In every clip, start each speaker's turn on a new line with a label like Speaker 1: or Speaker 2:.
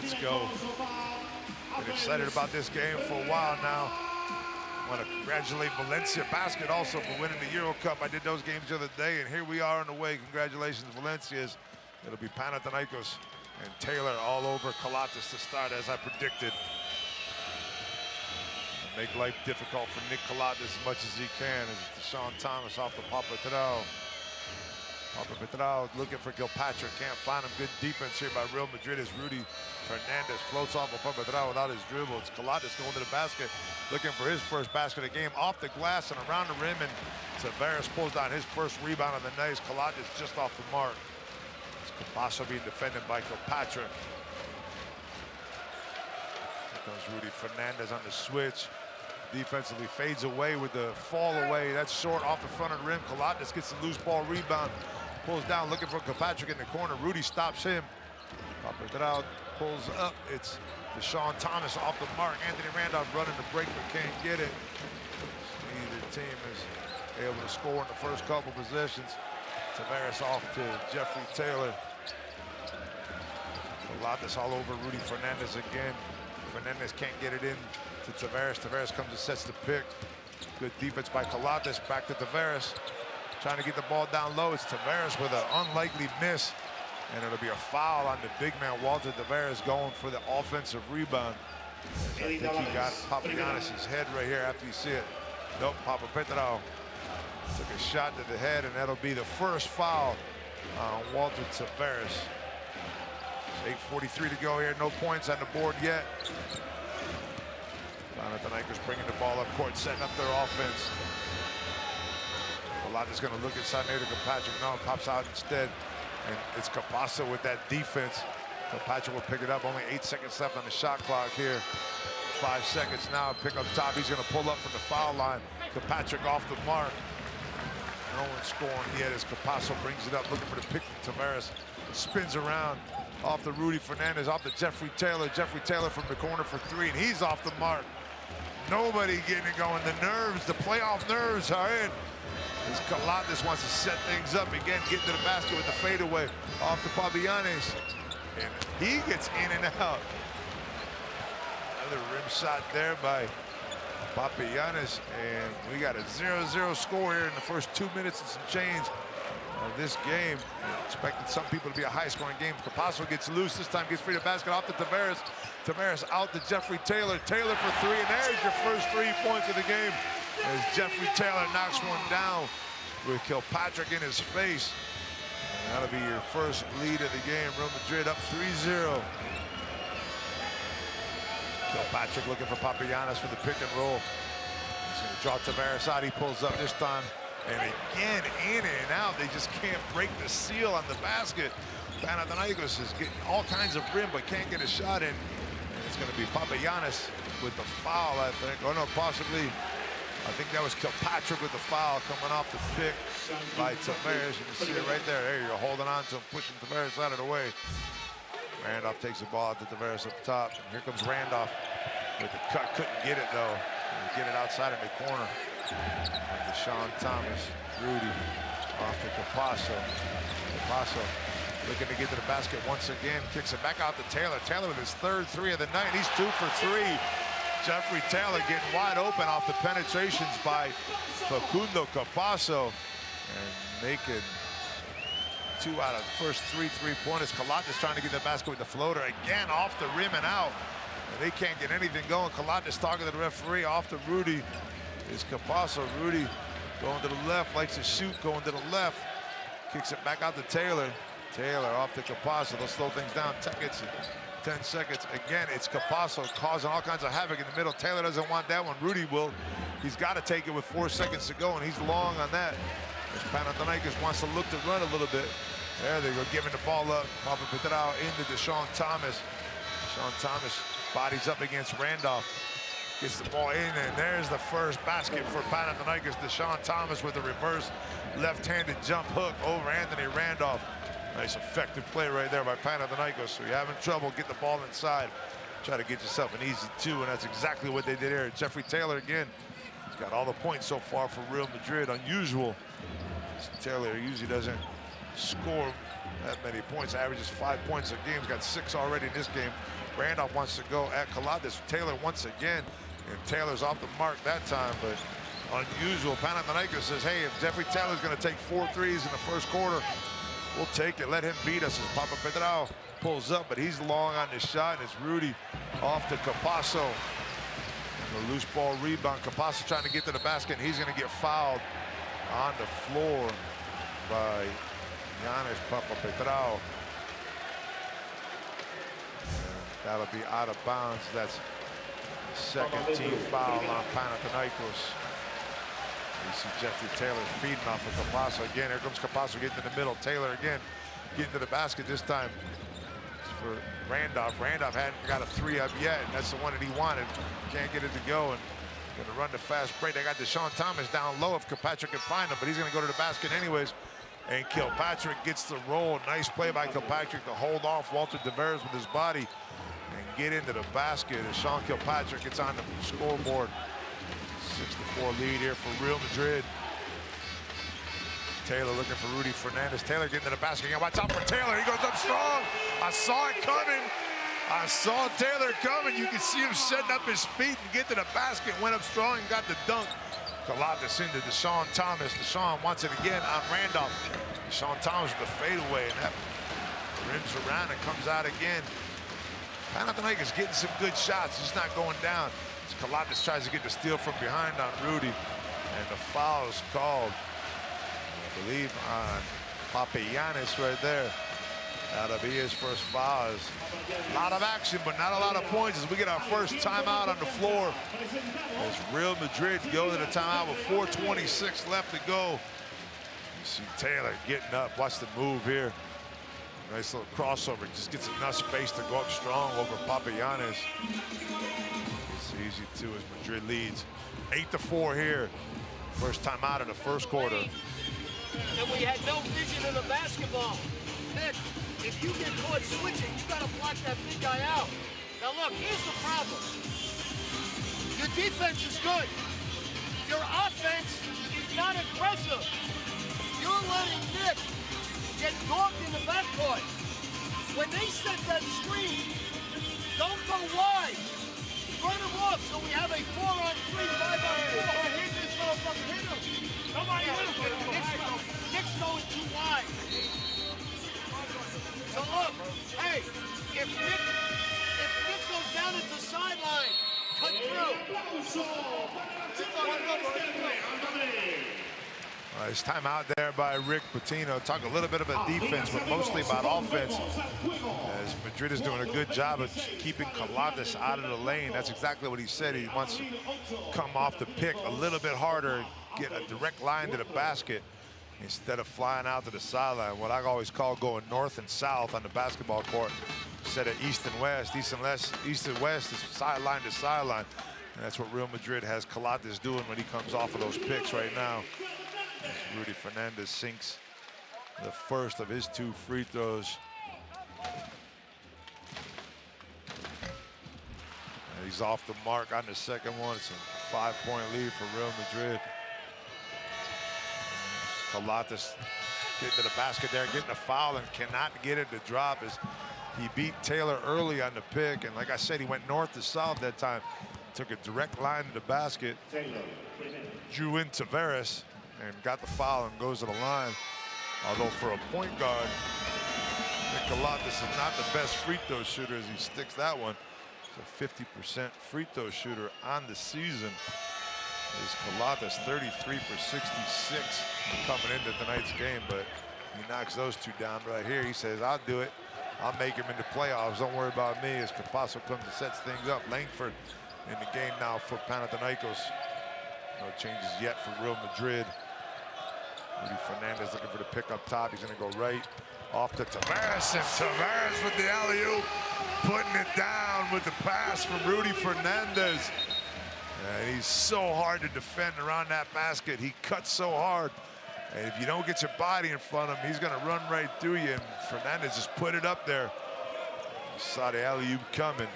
Speaker 1: Let's go. Been excited about this game for a while now. I want to congratulate Valencia Basket also for winning the Euro Cup. I did those games the other day, and here we are on the way. Congratulations, Valencias. It'll be Panathinaikos and Taylor all over Calathes to start, as I predicted. Make life difficult for Nick Calathes as much as he can. As DeShaun Thomas off the Papatrao. Papatrao looking for Kilpatrick, can't find him. Good defense here by Real Madrid as Rudy Fernandez floats off of Papatrao without his dribble. It's Calathes going to the basket, looking for his first basket of the game. Off the glass and around the rim, and Tavares pulls down his first rebound of the night. Calathes just off the mark. It's Capasso being defended by Kilpatrick. Here comes Rudy Fernandez on the switch. Defensively fades away with the fall away. That's short off the front of the rim. Calathes gets the loose ball rebound. Pulls down, looking for Kilpatrick in the corner. Rudy stops him. Papatrao pulls up. It's DeShaun Thomas off the mark. Anthony Randolph running the break but can't get it. Neither team is able to score in the first couple possessions. Tavares off to Jeffery Taylor. Calathes all over Rudy Fernandez again. Fernandez can't get it in to Tavares. Tavares comes and sets the pick. Good defense by Calathes. Back to Tavares. Trying to get the ball down low. It's Tavares with an unlikely miss. And it'll be a foul on the big man, Walter Tavares, going for the offensive rebound. I think he got Papagiannis' head right here after you see it. Nope, Papatrao took a shot to the head, and that'll be the first foul on Walter Tavares. 8:43 to go here. No points on the board yet. Panathinaikos bringing the ball up court, setting up their offense. Calathes going to look inside there to Kilpatrick. No, it pops out instead. And it's Capasso with that defense. Kilpatrick will pick it up. Only 8 seconds left on the shot clock here. 5 seconds now. Pick up top. He's going to pull up from the foul line. Kilpatrick off the mark. No one's scoring yet as Capasso brings it up, looking for the pick from Tavares. Spins around off the Rudy Fernandez, off the Jeffery Taylor. Jeffery Taylor from the corner for three, and he's off the mark. Nobody getting it going. The nerves, the playoff nerves are in. As Calathes wants to set things up again, getting to the basket with the fadeaway off the Papagiannis. And he gets in and out. Another rim shot there by Papagiannis, and we got a 0-0 score here in the first 2 minutes and some change of this game. Expected some people to be a high-scoring game. Capasso gets loose, this time gets free to basket off to Tavares. Tavares out to Jeffery Taylor. Taylor for three, and there's your first 3 points of the game as Jeffery Taylor knocks one down with Kilpatrick in his face. And that'll be your first lead of the game. Real Madrid up 3-0. Kilpatrick looking for Papagiannis for the pick and roll. He's going to draw Tavares out. He pulls up this time. And again, in and out. They just can't break the seal on the basket. Panathinaikos is getting all kinds of rim, but can't get a shot in. And it's going to be Papagiannis with the foul, I think. Oh, no, possibly. I think that was Kilpatrick with the foul coming off the pick by Tavares. You can see it right there. There you're holding on to him, pushing Tavares out of the way. Randolph takes the ball out to Tavares up top. And here comes Randolph with the cut. Couldn't get it, though. Get it outside in the corner. DeShaun Thomas, Rudy, off to Capasso. Capasso looking to get to the basket once again. Kicks it back out to Taylor. Taylor with his third 3 of the night. He's 2 for 3. Jeffery Taylor getting wide open off the penetrations by Facundo Capasso. And making 2 out of the first 3 3-pointers. Calathes trying to get the basket with the floater. Again, off the rim and out. And they can't get anything going. Calathes talking to the referee. Off to Rudy is Capasso. Rudy going to the left, likes to shoot, going to the left. Kicks it back out to Taylor. Taylor off to Capasso. They'll slow things down. 10 seconds. Again, it's Capasso causing all kinds of havoc in the middle. Taylor doesn't want that one. Rudy will. He's got to take it with 4 seconds to go, and he's long on that. As Panathinaikos wants to look to run a little bit. There they go, giving the ball up. Papatrao into DeShaun Thomas. DeShaun Thomas bodies up against Randolph. Gets the ball in, and there's the first basket for Panathinaikos. DeShaun Thomas with a reverse left-handed jump hook over Anthony Randolph. Nice effective play right there by Panathinaikos. So you're having trouble, get the ball inside. Try to get yourself an easy 2, and that's exactly what they did here. Jeffery Taylor again. He's got all the points so far for Real Madrid. Unusual. Taylor usually doesn't score that many points. Averages 5 points a game. He's got 6 already in this game. Randolph wants to go at Calathes. Taylor once again, and Taylor's off the mark that time, but unusual. Panathinaikos says, hey, if Jeffery Taylor's going to take 4 threes in the first quarter, we'll take it. Let him beat us. As Panathinaikos pulls up, but he's long on this shot, and it's Rudy off to Capasso. The loose ball rebound. Capasso trying to get to the basket, and he's going to get fouled on the floor by Giannis Panathinaikos. That'll be out of bounds. That's the second team foul on Panathinaikos. You see Jeffery Taylor feeding off of Capasso again. Here comes Capasso getting in the middle. Taylor again getting to the basket. This time it's for Randolph. Randolph hadn't got a 3 up yet, and that's the one that he wanted. Can't get it to go, and gonna run the fast break. They got DeShaun Thomas down low if Kilpatrick can find him, but he's gonna go to the basket anyways. And Kilpatrick gets the roll. Nice play by Kilpatrick to hold off Walter Tavares with his body and get into the basket. And Sean Kilpatrick gets on the scoreboard. 6-4 lead here for Real Madrid. Taylor looking for Rudy Fernandez. Taylor getting to the basket again. Watch out for Taylor. He goes up strong. I saw it coming. I saw Taylor coming. You can see him setting up his feet and get to the basket. Went up strong and got the dunk. Calathes into DeShaun Thomas. DeShaun wants it again on Randolph. DeShaun Thomas with the fadeaway, and that rims around and comes out again. Panathinaikos getting some good shots, just not going down. As Calathes tries to get the steal from behind on Rudy, and the foul is called, I believe, on Papagiannis right there. That'll be his first foul. A lot of action, but not a lot of points as we get our first timeout on the floor. As Real Madrid go to the timeout with 4:26 left to go. You see Taylor getting up. Watch the move here. Nice little crossover. Just gets enough space to go up strong over Papagiannis. It's easy too as Madrid leads. 8-4 here. First timeout of the first quarter.
Speaker 2: And we had no vision of the basketball. Nick, if you get caught switching, you got to block that big guy out. Now look, here's the problem. Your defense is good. Your offense is not aggressive. You're letting Nick get dogged in the backcourt. When they set that screen, don't go wide. Run him off so we have a 4-on-3, 5-on-4. Hit this motherfucker, hit him. Nobody hit him. Nick's going too wide. So look, hey, if Nick goes down at the sideline, cut through.
Speaker 1: It's time out there by Rick Pitino. Talk a little bit about defense, but mostly about offense. As Madrid is doing a good job of keeping Calathes out of the lane. That's exactly what he said. He wants to come off the pick a little bit harder, get a direct line to the basket instead of flying out to the sideline. What I always call going north and south on the basketball court instead of east and west. East and west is sideline to sideline. And that's what Real Madrid has Calathes doing when he comes off of those picks right now. As Rudy Fernandez sinks the first of his 2 free throws. And he's off the mark on the second one. It's a 5-point lead for Real Madrid. Calathes getting to the basket there, getting a foul, and cannot get it to drop as he beat Taylor early on the pick. And like I said, he went north to south that time. Took a direct line to the basket. Drew in Tavares and got the foul and goes to the line. Although for a point guard, Calathes is not the best free throw shooter as he sticks that one. He's a 50% free throw shooter on the season. Is Calathes 33 for 66 coming into tonight's game, but he knocks those 2 down right here. He says, I'll do it. I'll make him into playoffs. Don't worry about me. As Capasso comes and sets things up. Langford in the game now for Panathinaikos. No changes yet for Real Madrid. Rudy Fernandez looking for the pick up top. He's going to go right off to Tavares, and Tavares with the alley-oop, putting it down with the pass from Rudy Fernandez. And he's so hard to defend around that basket. He cuts so hard. And if you don't get your body in front of him, he's going to run right through you. And Fernandez just put it up there. You saw the alley-oop coming.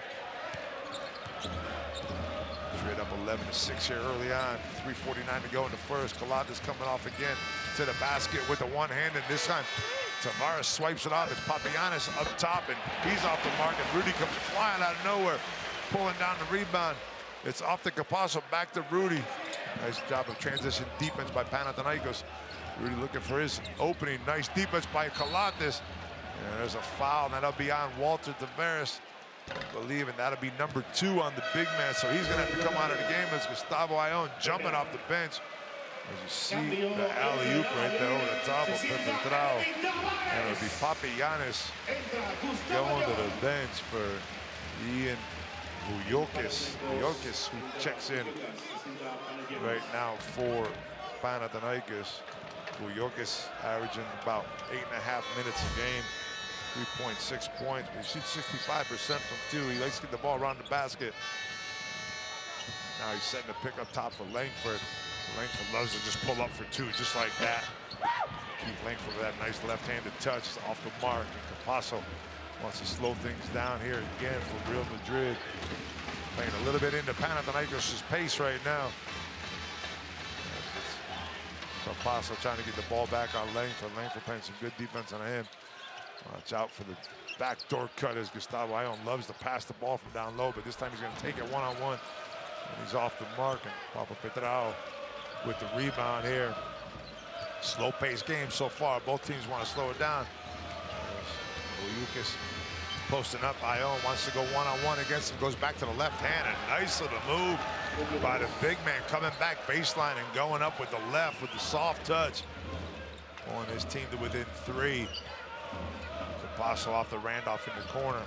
Speaker 1: Madrid up 11-6 here early on. 3:49 to go in the first. Calathes coming off again to the basket with the one hand, and this time Tavares swipes it off. It's Papagiannis up top, and he's off the mark, and Rudy comes flying out of nowhere, pulling down the rebound. It's off to Capasso, back to Rudy. Nice job of transition defense by Panathinaikos. Rudy looking for his opening. Nice defense by Calathes. And there's a foul, and that'll be on Walter Tavares, I believe, and that'll be number 2 on the big man. So he's gonna have to come out of the game as Gustavo Ion jumping off the bench. As you see the alley-oop right there over the top of Petrao. And it'll be Papagiannis going to the bench for Ian Vougoiukas, who checks in right now for Panathinaikos. Vougoiukas averaging about 8.5 minutes a game, 3.6 points. He shoots 65% from 2. He likes to get the ball around the basket. Now he's setting a pick up top for Langford. Langford loves to just pull up for 2, just like that. Keep Langford with that nice left-handed touch. It's off the mark. And Capasso wants to slow things down here again for Real Madrid. Playing a little bit into Panathinaikos' pace right now. Capasso trying to get the ball back on Langford. Langford playing some good defense on him. Watch out for the backdoor cut as Gustavo Ion loves to pass the ball from down low, but this time he's going to take it one-on-one. And he's off the mark, and Papa Petrao with the rebound here. Slow-paced game so far. Both teams want to slow it down. Vougoiukas posting up. Ion wants to go one-on-one against him. Goes back to the left hand. A nice little move by the big man, coming back baseline and going up with the left with the soft touch. Pulling his team to within 3. Capasso off the Randolph in the corner.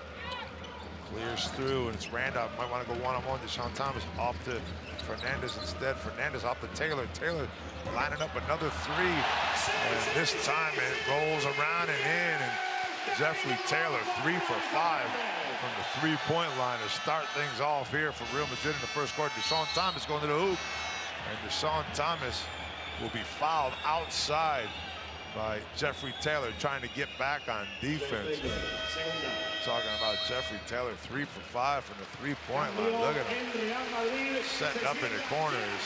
Speaker 1: Clears through, and it's Randolph. Might want to go one-on-one. DeShaun Thomas off to Fernandez instead. Fernandez off to Taylor. Taylor lining up another 3. And this time it rolls around and in. And Jeffery Taylor 3 for 5 from the 3-point line to start things off here for Real Madrid in the first quarter. DeShaun Thomas going to the hoop. And DeShaun Thomas will be fouled outside by Jeffery Taylor, trying to get back on defense. Talking about Jeffery Taylor, 3 for 5 from the 3-point line. Look at him setting up in the corners.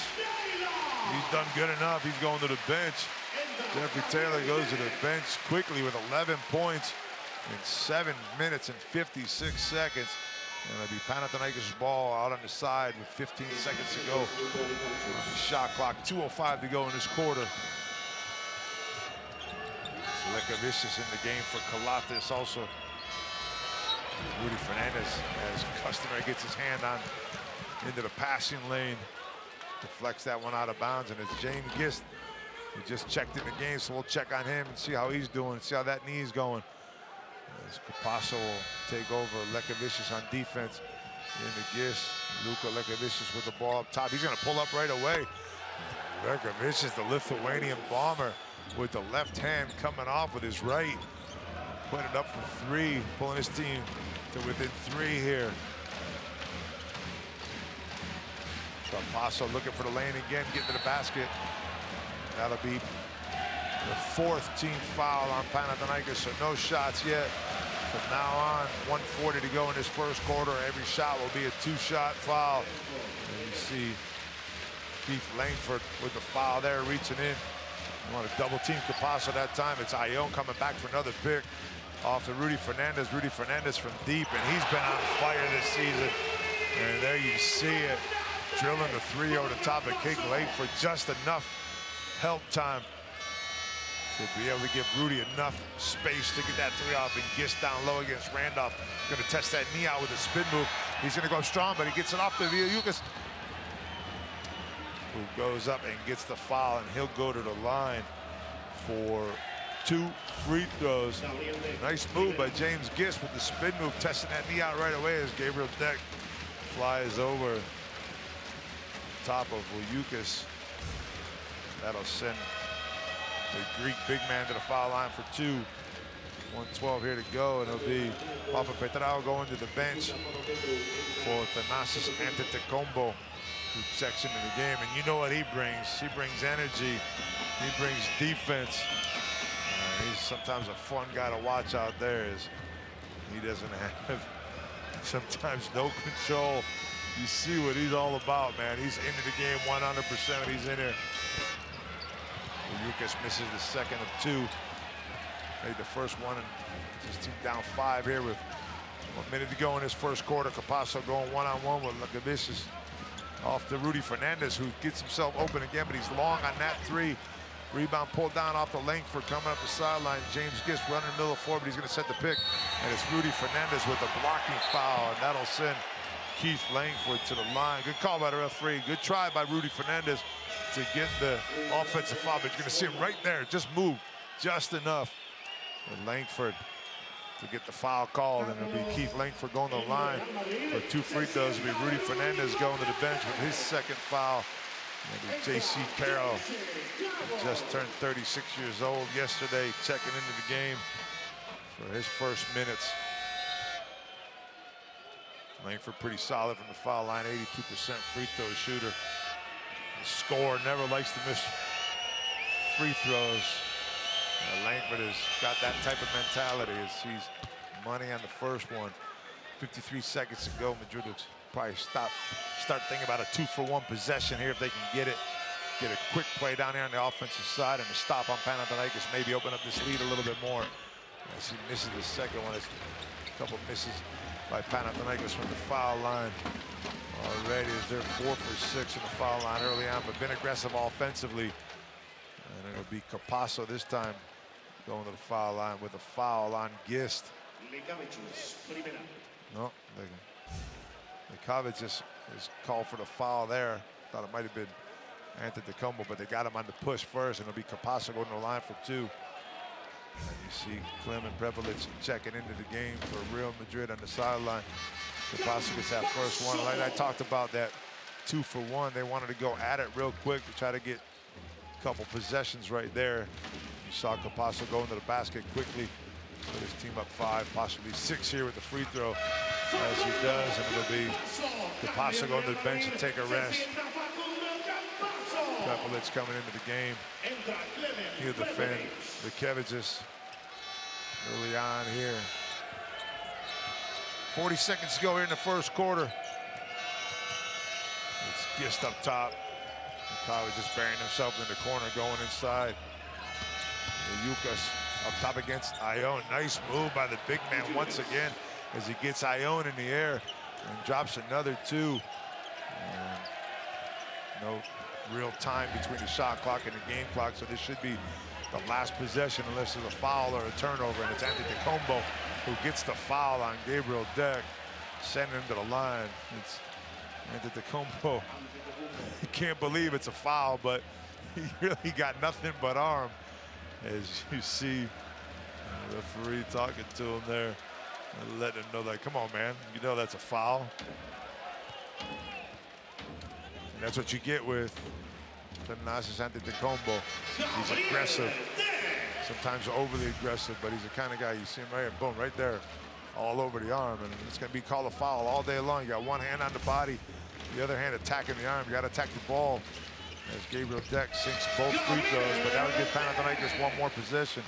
Speaker 1: He's done good enough. He's going to the bench. Jeffery Taylor goes to the bench quickly with 11 points in 7 minutes and 56 seconds. And it'll be Panathinaikos' ball out on the side with 15 seconds to go. Shot clock, 2:05 to go in this quarter. Lekavicius in the game for Calathes also. Rudy Fernandez, as customary, gets his hand on into the passing lane. Deflects that one out of bounds, and it's James Gist. He just checked in the game, so we'll check on him and see how he's doing, see how that knee's going. As Capasso will take over Lekavicius on defense. In the Gist, Luka Lekavicius with the ball up top. He's gonna pull up right away. Lekavicius, the Lithuanian bomber, with the left hand coming off with his right. Putting it up for 3, pulling his team to within 3 here. Capasso looking for the lane again, getting to the basket. That'll be the 4th team foul on Panathinaikos, so no shots yet. From now on, 1:40 to go in this first quarter. Every shot will be a 2-shot foul. And you see Keith Langford with the foul there, reaching in. You want to double team Capasso that time. It's Ion coming back for another pick off to Rudy Fernandez. Rudy Fernandez from deep, and he's been on fire this season. And there you see it, drilling the 3 over the top of Keith Langford. Just enough help time to be able to give Rudy enough space to get that 3 off, and Gist down low against Randolph. Going to test that knee out with a spin move. He's going to go strong, but he gets it off to Vougoiukas, who goes up and gets the foul, and he'll go to the line for 2 free throws. Nice move by James Gist with the spin move, testing that knee out right away as Gabriel Deck flies over the top of Vougoiukas. That'll send the Greek big man to the foul line for 2. 1:12 here to go, and it'll be Papa Petrao going to the bench for Thanasis Antetokounmpo, who checks into the game. And you know what he brings. He brings energy. He brings defense. He's sometimes a fun guy to watch out there, as he doesn't have sometimes no control. You see what he's all about, man. He's into the game 100% when he's in here. Vougoiukas misses the second of 2. Made the first one, and his team down 5 here with 1 minute to go in this first quarter. Capasso going one-on-one with Lukavicius off to Rudy Fernandez, who gets himself open again, but he's long on that 3. Rebound pulled down off the Langford, coming up the sideline. James Gist running in the middle of the floor, but he's going to set the pick. And it's Rudy Fernandez with a blocking foul, and that'll send Keith Langford to the line. Good call by the referee. Good try by Rudy Fernandez to get the offensive foul, but you're going to see him right there. Just move just enough with Langford to get the foul called, and it'll be Keith Langford going to the line for 2 free throws. It'll be Rudy Fernandez going to the bench with his second foul. And J.C. Carroll, just turned 36 years old yesterday, checking into the game for his first minutes. Langford pretty solid from the foul line, 82% free throw shooter. The scorer never likes to miss free throws. Langford has got that type of mentality as he's money on the first one. 53 seconds to go. Madrid will probably start thinking about a 2-for-1 possession here if they can get it. Get a quick play down there on the offensive side and a stop on Panathinaikos. Maybe open up this lead a little bit more. As he misses the second one, it's a couple misses by Panathinaikos from the foul line already, as they're 4 for 6 in the foul line early on, but been aggressive offensively. And it'll be Capasso this time going to the foul line with a foul on Gist. No, Calathes is called for the foul there. Thought it might have been Antetokounmpo, but they got him on the push first, and it'll be Capasso going to the line for 2. And you see Clem and Prevelic checking into the game for Real Madrid on the sideline. Capasso gets that first one. Like I talked about, that 2-for-1. They wanted to go at it real quick to try to get a couple possessions right there. You saw Capasso go into the basket quickly, put his team up 5, possibly 6 here with the free throw, as he does, and it'll be Capasso going to the bench and take a rest. Prevelic coming into the game. He'll defend the Keviges early on here. 40 seconds to go here in the first quarter. It's Gist up top. Kyle just burying himself in the corner, going inside. Vougoiukas up top against Ione. Nice move by the big man once again as he gets Ione in the air and drops another 2. And no real time between the shot clock and the game clock, so this should be the last possession unless there's a foul or a turnover, and it's Antetokounmpo who gets the foul on Gabriel Deck, sending him to the line. It's Antetokounmpo. You can't believe it's a foul, but he really got nothing but arm. As you see the referee talking to him there and letting him know, like, come on, man, you know that's a foul. And that's what you get with Thanasis Antetokounmpo. He's aggressive, sometimes overly aggressive, but he's the kind of guy, you see him right here, boom, right there, all over the arm, and it's going to be called a foul all day long. You got one hand on the body, the other hand attacking the arm. You got to attack the ball. As Gabriel Deck sinks both free throws, but that would give Panathinaikos one more possession.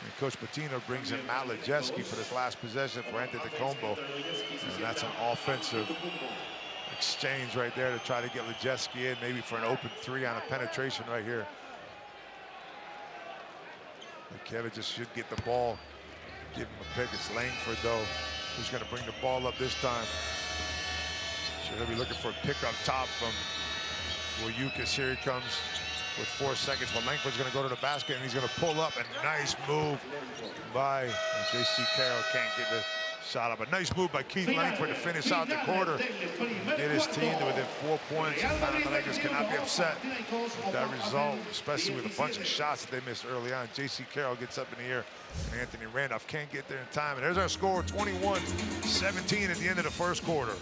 Speaker 1: And Coach Patino brings in Matt Lejeski for this last possession for Antetokounmpo. And that's an offensive exchange right there to try to get Lejeski in, maybe for an open 3 on a penetration right here. Kevin just should get the ball, give him a pick. It's Langford, though, who's going to bring the ball up this time. So he'll be looking for a pick up top from Vougoiukas. Here he comes with 4 seconds, but Langford's going to go to the basket, and he's going to pull up. A nice move by J.C. Carroll. Can't get the shot up. A nice move by Keith Langford to finish out the quarter, get his team to within 4 points. Panathinaikos cannot be upset with that result, especially with a bunch of shots that they missed early on. J.C. Carroll gets up in the air, and Anthony Randolph can't get there in time. And there's our score, 21-17 at the end of the first quarter.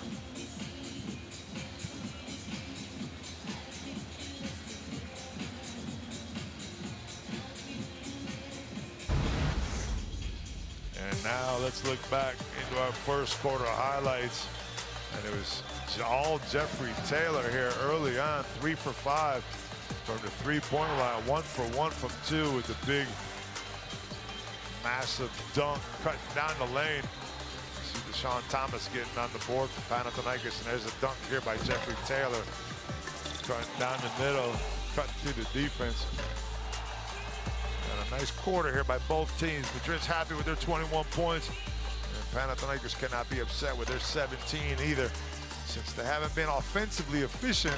Speaker 1: Now let's look back into our first quarter highlights. And it was all Jeffery Taylor here early on, 3 for 5 from the three-point line, 1 for 1 from 2 with the big, massive dunk cutting down the lane. You see DeShaun Thomas getting on the board for Panathinaikos, and there's a dunk here by Jeffery Taylor, cutting down the middle, cutting through the defense. And a Nice quarter here by both teams. Madrid's happy with their 21 points. And Panathinaikos cannot be upset with their 17 either, since they haven't been offensively efficient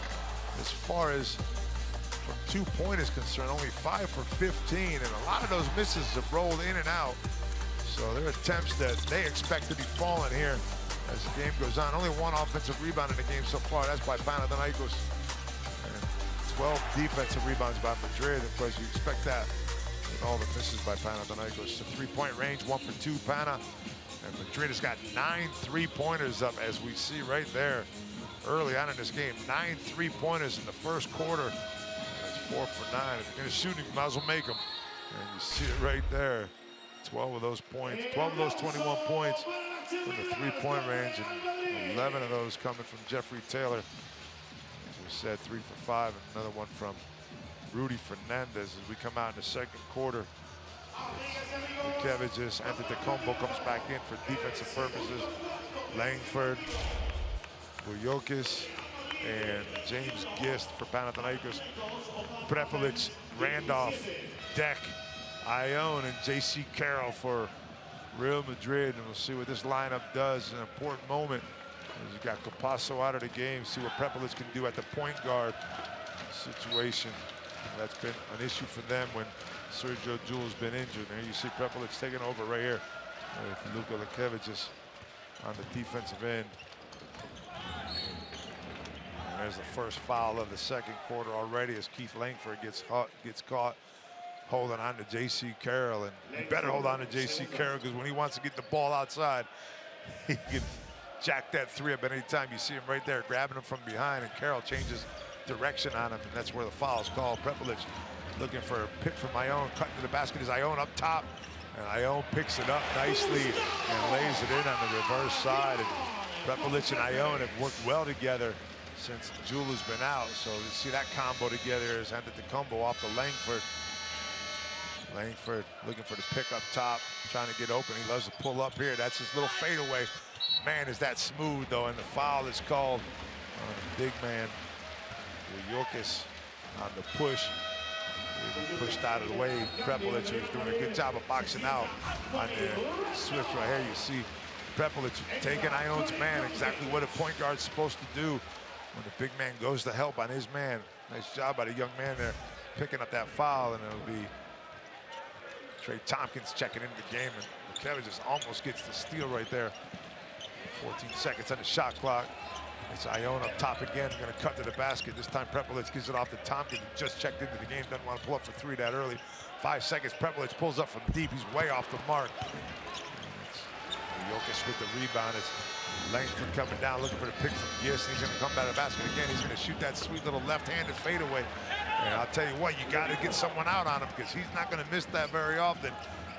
Speaker 1: as far as from 2-point is concerned. Only 5 for 15, and a lot of those misses have rolled in and out. So they're attempts that they expect to be falling here as the game goes on. Only 1 offensive rebound in the game so far. That's by Panathinaikos. And 12 defensive rebounds by Madrid. Of course, you expect that with all the misses by Panathinaikos. The 3-point range, 1 for 2, Pana. And Madrid has got 9 3-pointers up, as we see right there early on in this game. 9 3-pointers in the first quarter. That's 4 for 9. If you're going to shoot him, you might as well make them. And you see it right there. 12 of those points, 12 of those 21 points from the 3-point range, and 11 of those coming from Jeffery Taylor. As we said, 3 for 5, and another one from Rudy Fernandez as we come out in the second quarter. Vougoiukas and Antetokounmpo comes back in for defensive purposes. Langford, Vougoiukas, and James Gist for Panathinaikos. Prepelic, Randolph, Deck, Ione, and J.C. Carroll for Real Madrid. And we'll see what this lineup does in an important moment. As you got Capasso out of the game, see what Prepelic can do at the point guard situation. And that's been an issue for them when Sergio Jule's been injured. There you see Prepelic taking over right here with Luka Vougoiukas on the defensive end. And there's the first foul of the second quarter already as Keith Langford gets caught holding on to J.C. Carroll. And you better hold on to J.C. Carroll, because when he wants to get the ball outside, he can jack that 3 up at any time. You see him right there grabbing him from behind, and Carroll changes direction on him, and that's where the foul is called. Prepelic looking for a pick from Ione, cutting to the basket is Ione up top, and Ione picks it up nicely and lays it in on the reverse side. And Prepelic and Ione have worked well together since Jule has been out. So you see that combo together as Antetokounmpo off to Langford. Langford looking for the pick up top, trying to get open. He loves to pull up here. That's his little fadeaway. Man, is that smooth, though, and the foul is called on the big man, Vougoiukas, on the push. He pushed out of the way. Prepelic, who's doing a good job of boxing out on the switch right here. You see Prepelic taking Ione's man, exactly what a point guard's supposed to do when the big man goes to help on his man. Nice job by the young man there, picking up that foul, and it'll be Trey Tompkins checking into the game, and Vougoiukas just almost gets the steal right there. 14 seconds on the shot clock. It's Ione up top again, going to cut to the basket. This time Prepelic gives it off to Tompkins, who just checked into the game, doesn't want to pull up for 3 that early. 5 seconds, Prepelic pulls up from deep. He's way off the mark. Vougoiukas with the rebound. It's Langford coming down, looking for the pick from Gist. He's going to come by the basket again. He's going to shoot that sweet little left-handed fadeaway. And I'll tell you what, you got to get someone out on him, because he's not going to miss that very often.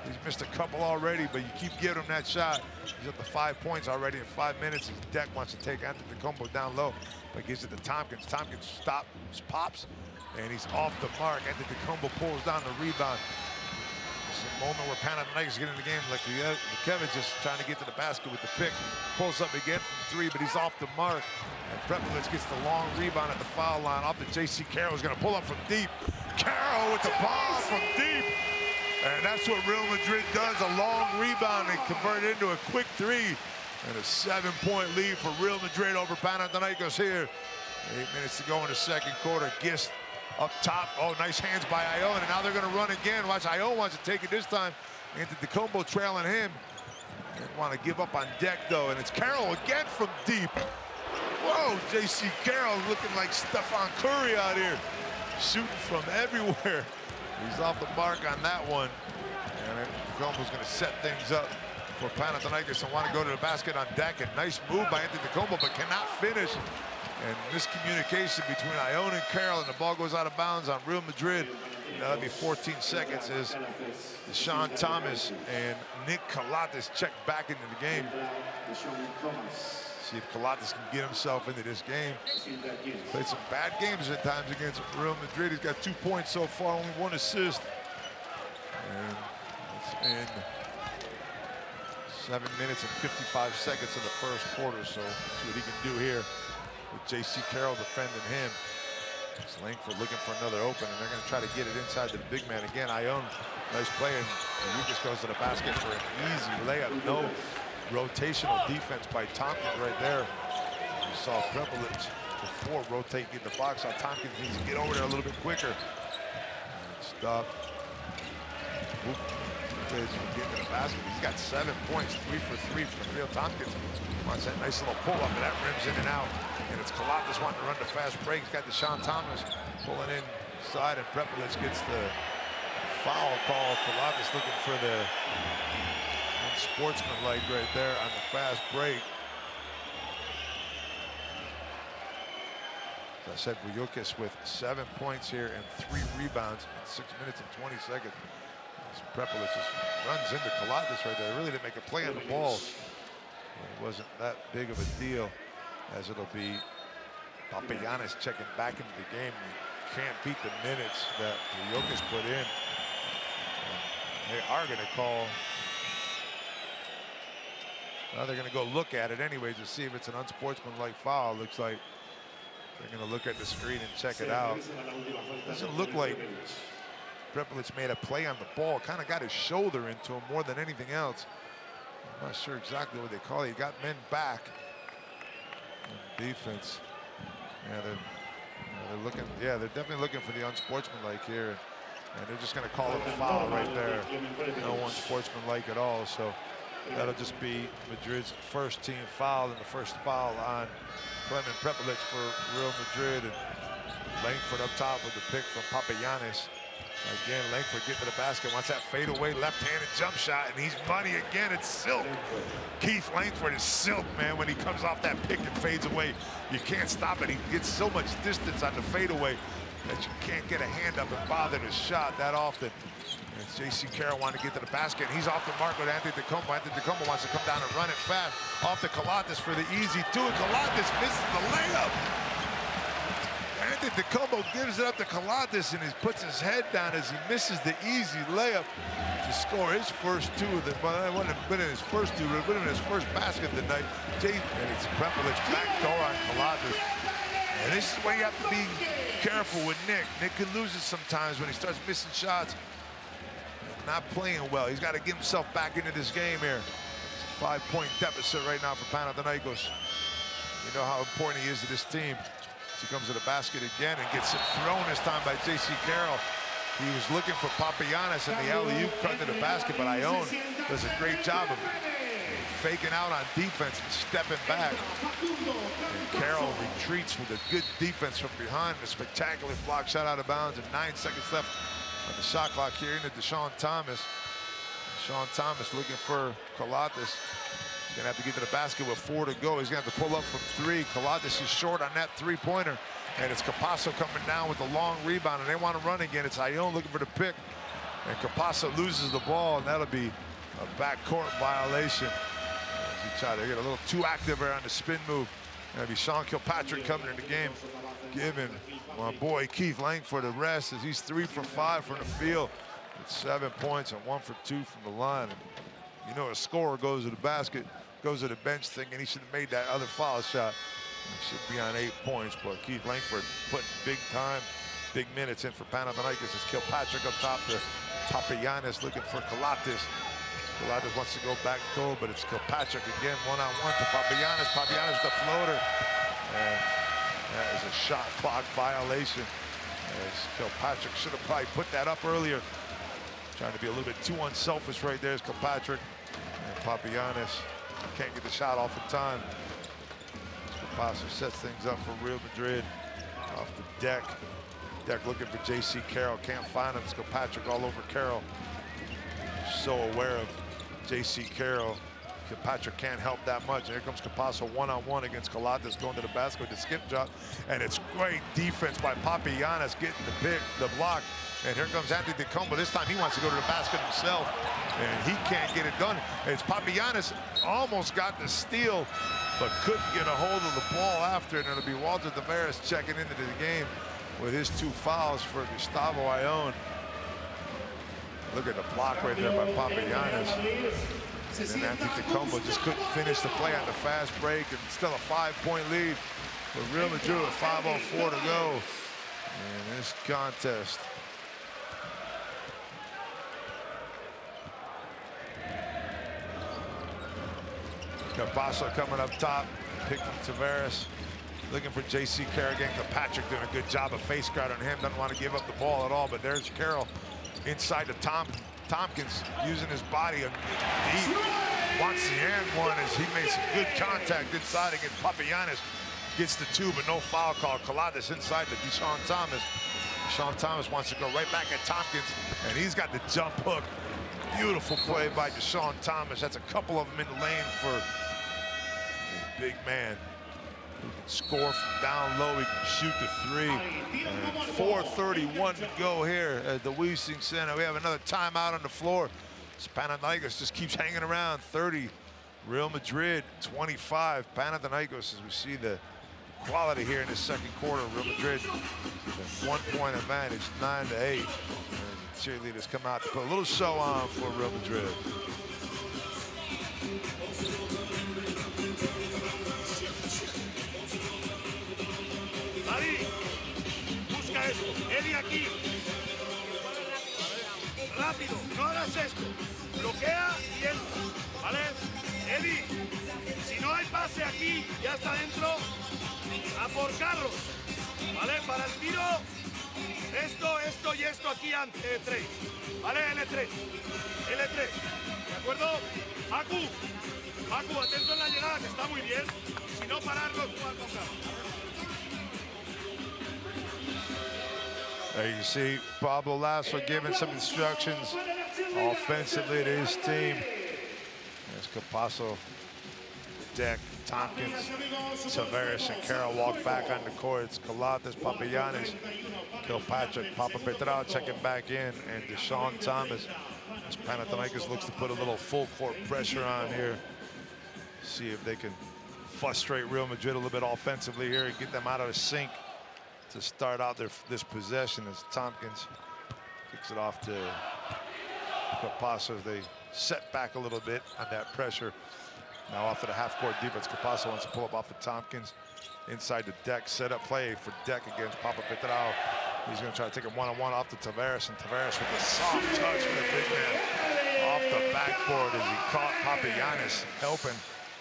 Speaker 1: He's missed a couple already, but you keep giving him that shot. He's up to 5 points already in 5 minutes. His Deck wants to take Antetokounmpo down low, but gives it to Tompkins. Tompkins stops, pops, and he's off the mark. Antetokounmpo pulls down the rebound. It's a moment where Panathinaikos get in the game. Like Vougoiukas just trying to get to the basket with the pick. Pulls up again from 3, but he's off the mark. And Prepelic gets the long rebound at the foul line off to J.C. Carroll. He's going to pull up from deep. Carroll with the bomb from deep. And that's what Real Madrid does, a long rebound and convert it into a quick 3. And a 7-point lead for Real Madrid over Panathinaikos here. 8 minutes to go in the second quarter. Gist up top. Oh, nice hands by Ione. And now they're going to run again. Watch, Ione wants to take it this time. Antetokounmpo trailing him. Didn't want to give up on Deck, though. And it's Carroll again from deep. Whoa, J.C. Carroll looking like Stephon Curry out here. Shooting from everywhere. He's off the mark on that one. And Antetokounmpo's going to set things up for Panathinaikos and want to go to the basket on Deck. And nice move by Antetokounmpo, but cannot finish. And miscommunication between Ione and Carroll, and the ball goes out of bounds on Real Madrid. That'll be 14 seconds as DeShaun Thomas and Nick Calathes check back into the game. See if Calathes can get himself into this game. Played some bad games at times against Real Madrid. He's got 2 points so far, only 1 assist. And it's in 7 minutes and 55 seconds in the first quarter, so see what he can do here with J.C. Carroll defending him. It's Langford looking for another open, and they're going to try to get it inside to the big man. Again, Ion, nice play, and Vougoiukas goes to the basket for an easy layup. No rotational defense by Tompkins right there. You saw Prepelic before rotate in the box. Saw Tompkins needs to get over there a little bit quicker. Stop. Getting to the basket. He's got 7 points, 3 for 3 from the field. Tompkins wants that nice little pull up, and that rims in and out. And it's Calathes wanting to run the fast break. He's got DeShaun Thomas pulling inside, and Prepelic gets the foul call. Calathes looking for the unsportsmanlike right there on the fast break. As I said, Vougoiukas with 7 points here and 3 rebounds in 6 minutes and 20 seconds. Prepelic just runs into Calathes right there. Really didn't make a play on the ball. But it wasn't that big of a deal, as it'll be Papagiannis checking back into the game. You can't beat the minutes that Vougoiukas put in. And they are going to call. Well, they're going to go look at it anyway to see if it's an unsportsmanlike foul. Looks like they're going to look at the screen and check it out. Doesn't look like Prepelic made a play on the ball. Kind of got his shoulder into him more than anything else. I'm not sure exactly what they call it. He got men back. And defense. Yeah, they're looking. Yeah, they're definitely looking for the unsportsmanlike here, and they're just going to call it a foul right there. No unsportsmanlike at all. So that'll just be Madrid's first team foul, and the first foul on Clement Prepelic for Real Madrid. And Langford up top with the pick from Papagiannis. Again, Langford getting to the basket, wants that fadeaway left-handed jump shot, and he's money again. It's silk. Keith Langford is silk, man, when he comes off that pick and fades away. You can't stop it. He gets so much distance on the fadeaway that you can't get a hand up and bother the shot that often. And J.C. Carroll wanted to get to the basket, and he's off the mark with Antetokounmpo. Antetokounmpo wants to come down and run it fast. Off to Calathes for the easy two, and Calathes misses the layup. Antetokounmpo gives it up to Calathes, and he puts his head down as he misses the easy layup to score his first two of the. Well, it wouldn't have been in his first two, it would have been in his first basket of the night. And it's Prepelic backdoor on Calathes. And this is where you have to be careful with Nick. Nick can lose it sometimes when he starts missing shots. Not playing well. He's got to get himself back into this game here. It's a 5-point deficit right now for Panathinaikos. You know how important he is to this team. He comes to the basket again and gets it thrown this time by J.C. Carroll. He was looking for Papagiannis and the alley-oop cut to the basket, but Ion does a great job of faking out on defense and stepping back. And Carroll retreats with a good defense from behind. A spectacular block shot out of bounds, and 9 seconds left on the shot clock here into DeShaun Thomas. DeShaun Thomas looking for Calathes. He's gonna have to get to the basket with 4 to go. He's gonna have to pull up from 3. Calathes is short on that 3-pointer. And it's Capasso coming down with the long rebound, and they want to run again. It's Ion looking for the pick. And Capasso loses the ball, and that'll be a backcourt violation. As he tried to get a little too active there on the spin move. That'll be Sean Kilpatrick coming in the game, giving my boy Keith Langford the rest, as he's 3 for 5 from the field with 7 points and 1 for 2 from the line. And you know, a scorer goes to the basket, goes to the bench thinking he should have made that other foul shot. He should be on 8 points, but Keith Langford putting big time, big minutes in for Panathinaikos. It's Kilpatrick up top to Papagiannis looking for Calathes. Calathes wants to go back door, but it's Kilpatrick again, one-on-one to Papagiannis. Papagiannis the floater, and that is a shot clock violation. As Kilpatrick should have probably put that up earlier. Trying to be a little bit too unselfish right there is Kilpatrick. And Papagiannis can't get the shot off in time. Capasso sets things up for Real Madrid off the deck. Deck looking for J.C. Carroll, can't find him. It's Kilpatrick all over Carroll. So aware of J.C. Carroll. Kilpatrick can't help that much. And here comes Capasso one-on-one against Calathes going to the basket with the skip drop. And it's great defense by Papagiannis getting the block. And here comes Antetokounmpo. This time he wants to go to the basket himself, and he can't get it done. It's Papagiannis almost got the steal, but couldn't get a hold of the ball after. And it'll be Walter Tavares checking into the game with his 2 fouls for Gustavo Ion. Look at the block right there by Papagiannis. And Antetokounmpo just couldn't finish the play on the fast break, and still a 5-point lead for Real Madrid with 5:04 to go. in this contest. Causeur coming up top, picking Tavares. Looking for J.C. Carrigan. Patrick doing a good job of face guard on him. Doesn't want to give up the ball at all, but there's Carroll inside to Tompkins using his body deep. Wants the and one as he makes some good contact inside against Papagiannis. Gets the two, but no foul call. Calathes inside to DeShaun Thomas. DeShaun Thomas wants to go right back at Tompkins, and he's got the jump hook. Beautiful play by DeShaun Thomas. That's a couple of them in the lane for the big man. He can score from down low, he can shoot the three. And 4:31 to go here at the Wiesing Center. We have another timeout on the floor. Panathinaikos just keeps hanging around. 30, Real Madrid 25. Panathinaikos, as we see the quality here in the second quarter. Real Madrid, 1 point advantage, 9-8. And the cheerleaders come out to put a little show on for Real Madrid.
Speaker 2: Eddie aquí. Rápido, no hagas esto. Bloquea y entra. ¿Vale? Eddie, si no hay pase aquí, ya está dentro. A por Carlos. ¿Vale? Para el tiro. Esto y esto aquí antes. L3. ¿Vale? L3. L3. ¿De acuerdo? Facu, atento en la llegada, que está muy bien. Si no, pararlo, jugar con Carlos.
Speaker 1: There you see Pablo Lasso giving some instructions offensively to his team. There's Causeur, Deck, Tompkins, Tavares, and Carroll walk back on the court. It's Calathes, Papagiannis, Kilpatrick, Papa Petrao checking back in, and DeShaun Thomas. As Panathinaikos looks to put a little full court pressure on here. See if they can frustrate Real Madrid a little bit offensively here and get them out of the sync to start out this possession as Tompkins kicks it off to Causeur as they set back a little bit on that pressure. Now off to the half-court defense. Causeur wants to pull up off of Tompkins. Inside the Deck, set up play for Deck against Papa Petrao. He's going to try to take a one-on-one off to Tavares, and Tavares with a soft touch for the big man off the backboard as he caught Papagiannis helping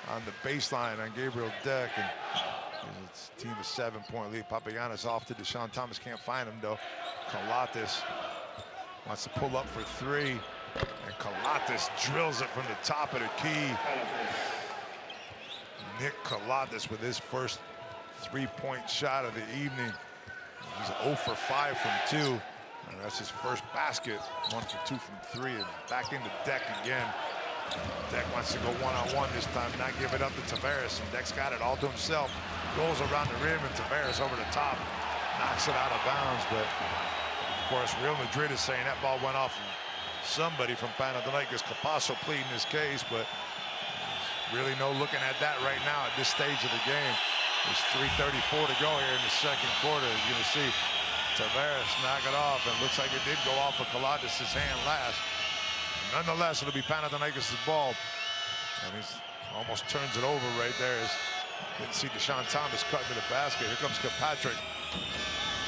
Speaker 1: on the baseline on Gabriel Deck. And it's a team of 7-point lead. Papagiannis off to DeShaun Thomas. Can't find him, though. Calathes wants to pull up for three. And Calathes drills it from the top of the key. Nick Calathes with his first three-point shot of the evening. He's 0 for 5 from 2. And that's his first basket. 1 for 2 from 3. And back into Deck again. Deck wants to go one-on-one this time, not give it up to Tavares. And Deck's got it all to himself. Goes around the rim, and Tavares over the top. Knocks it out of bounds. But, of course, Real Madrid is saying that ball went off somebody from Panathinaikos. Causeur pleading his case, but really no looking at that right now at this stage of the game. There's 3:34 to go here in the second quarter. You're going to see Tavares knock it off, and looks like it did go off of Calathes' hand last. Nonetheless, it'll be Panathinaikos' ball, and he almost turns it over right there. Didn't see DeShaun Thomas cutting to the basket. Here comes Kilpatrick,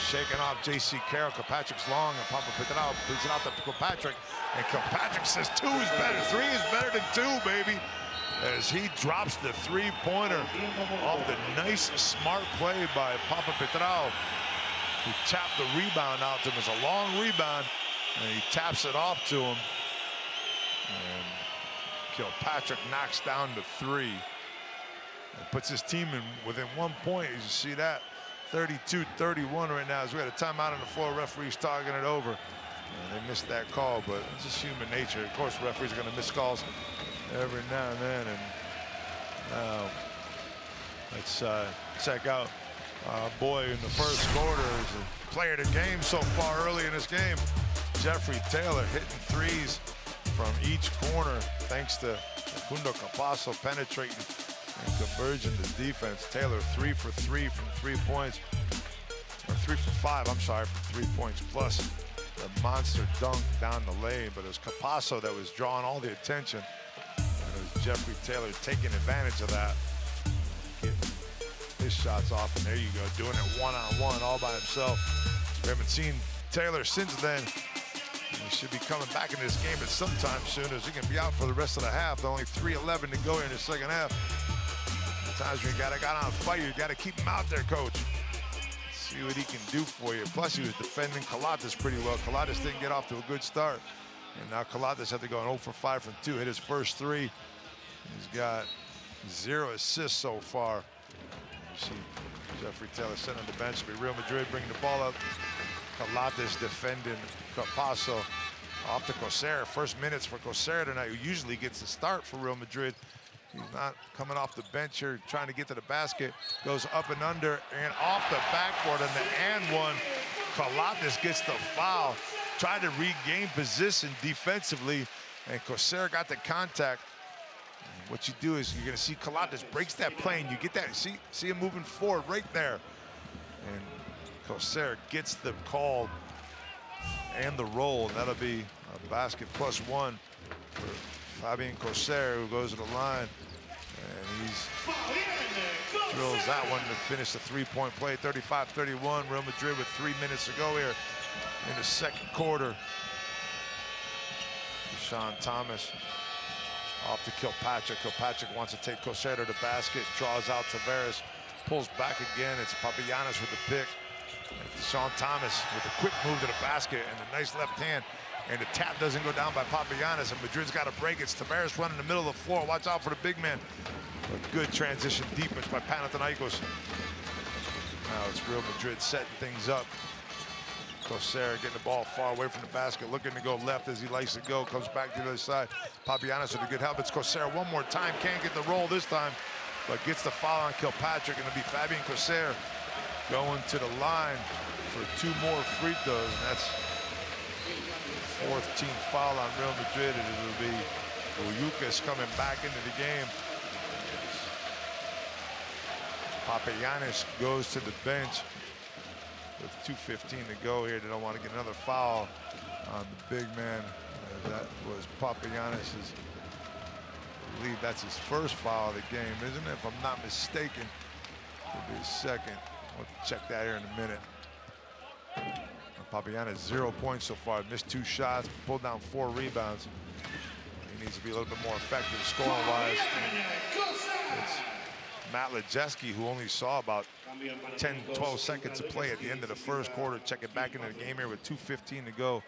Speaker 1: shaking off J.C. Carroll. Kilpatrick's long, and Papa Petrao beats it out to Kilpatrick, and Kilpatrick says 2 is better. 3 is better than 2, baby, as he drops the three-pointer off the nice, smart play by Papa Petrao, who tapped the rebound out to him. It's a long rebound, and he taps it off to him. And Kilpatrick knocks down the 3 and puts his team in within 1 point. You see that 32-31 right now as we had a timeout on the floor. Referees talking it over, and they missed that call, but it's just human nature. Of course, referees are going to miss calls every now and then. And now let's check out boy in the first quarter is a player of the game so far early in this game. Jeffery Taylor hitting threes from each corner thanks to Facundo Campazzo penetrating and converging the defense. Taylor 3 for 3 from 3 points, or 3 for 5, I'm sorry, from 3 points, plus the monster dunk down the lane. But it was Campazzo that was drawing all the attention, and it was Jeffery Taylor taking advantage of that, getting his shots off. And there you go, doing it one-on-one all by himself. We haven't seen Taylor since then. He should be coming back in this game at some time soon, as he can be out for the rest of the half. Only 3:11 to go here in the second half. Sometimes when you got on fire, you got to keep him out there, coach. See what he can do for you. Plus, he was defending Calathes pretty well. Calathes didn't get off to a good start. And now Calathes had to go 0 for 5 from 2, hit his first 3. He's got 0 assists so far. You see Jeffery Taylor sitting on the bench. It'll be Real Madrid bringing the ball up. Calathes defending Capasso. Off to Causeur. First minutes for Causeur tonight, who usually gets the start for Real Madrid. He's not coming off the bench here, trying to get to the basket. Goes up and under and off the backboard on the and one. Calathes gets the foul. Tried to regain position defensively, and Causeur got the contact. And what you do is you're gonna see Calathes breaks that play, and you get that, see him moving forward right there. And Causeur gets the call and the roll. That'll be a basket +1 for Fabien Causeur, who goes to the line, and he's drills that one to finish the three-point play. 35-31, Real Madrid with 3 minutes to go here in the second quarter. DeShaun Thomas off to Kilpatrick. Kilpatrick wants to take Causeur to the basket, draws out Tavares, pulls back again. It's Papagiannis with the pick. And DeShaun Thomas with a quick move to the basket and a nice left hand. And the tap doesn't go down by Papagiannis, and Madrid's got to break. It's Tavares running in the middle of the floor. Watch out for the big man. A good transition defense by Panathinaikos. Now it's Real Madrid setting things up. Causeur getting the ball far away from the basket, looking to go left as he likes to go. Comes back to the other side. Papagiannis with a good help. It's Causeur one more time. Can't get the roll this time, but gets the foul on Kilpatrick. And it'll be Fabien Causeur going to the line for 2 more free throws. And that's the 4th team foul on Real Madrid. And it'll be Vougoiukas coming back into the game. Papagiannis goes to the bench with 2:15 to go here. They don't want to get another foul on the big man. That was Papagiannis', I believe that's his first foul of the game, isn't it? If I'm not mistaken, it'll be his second. We'll check that here in a minute. Papagiannis 0 points so far, missed 2 shots, pulled down 4 rebounds. He needs to be a little bit more effective scoring-wise. It's Matt Lejeski, who only saw about 10, 12 seconds of play at the end of the first quarter, checking back into the game here with 2:15 to go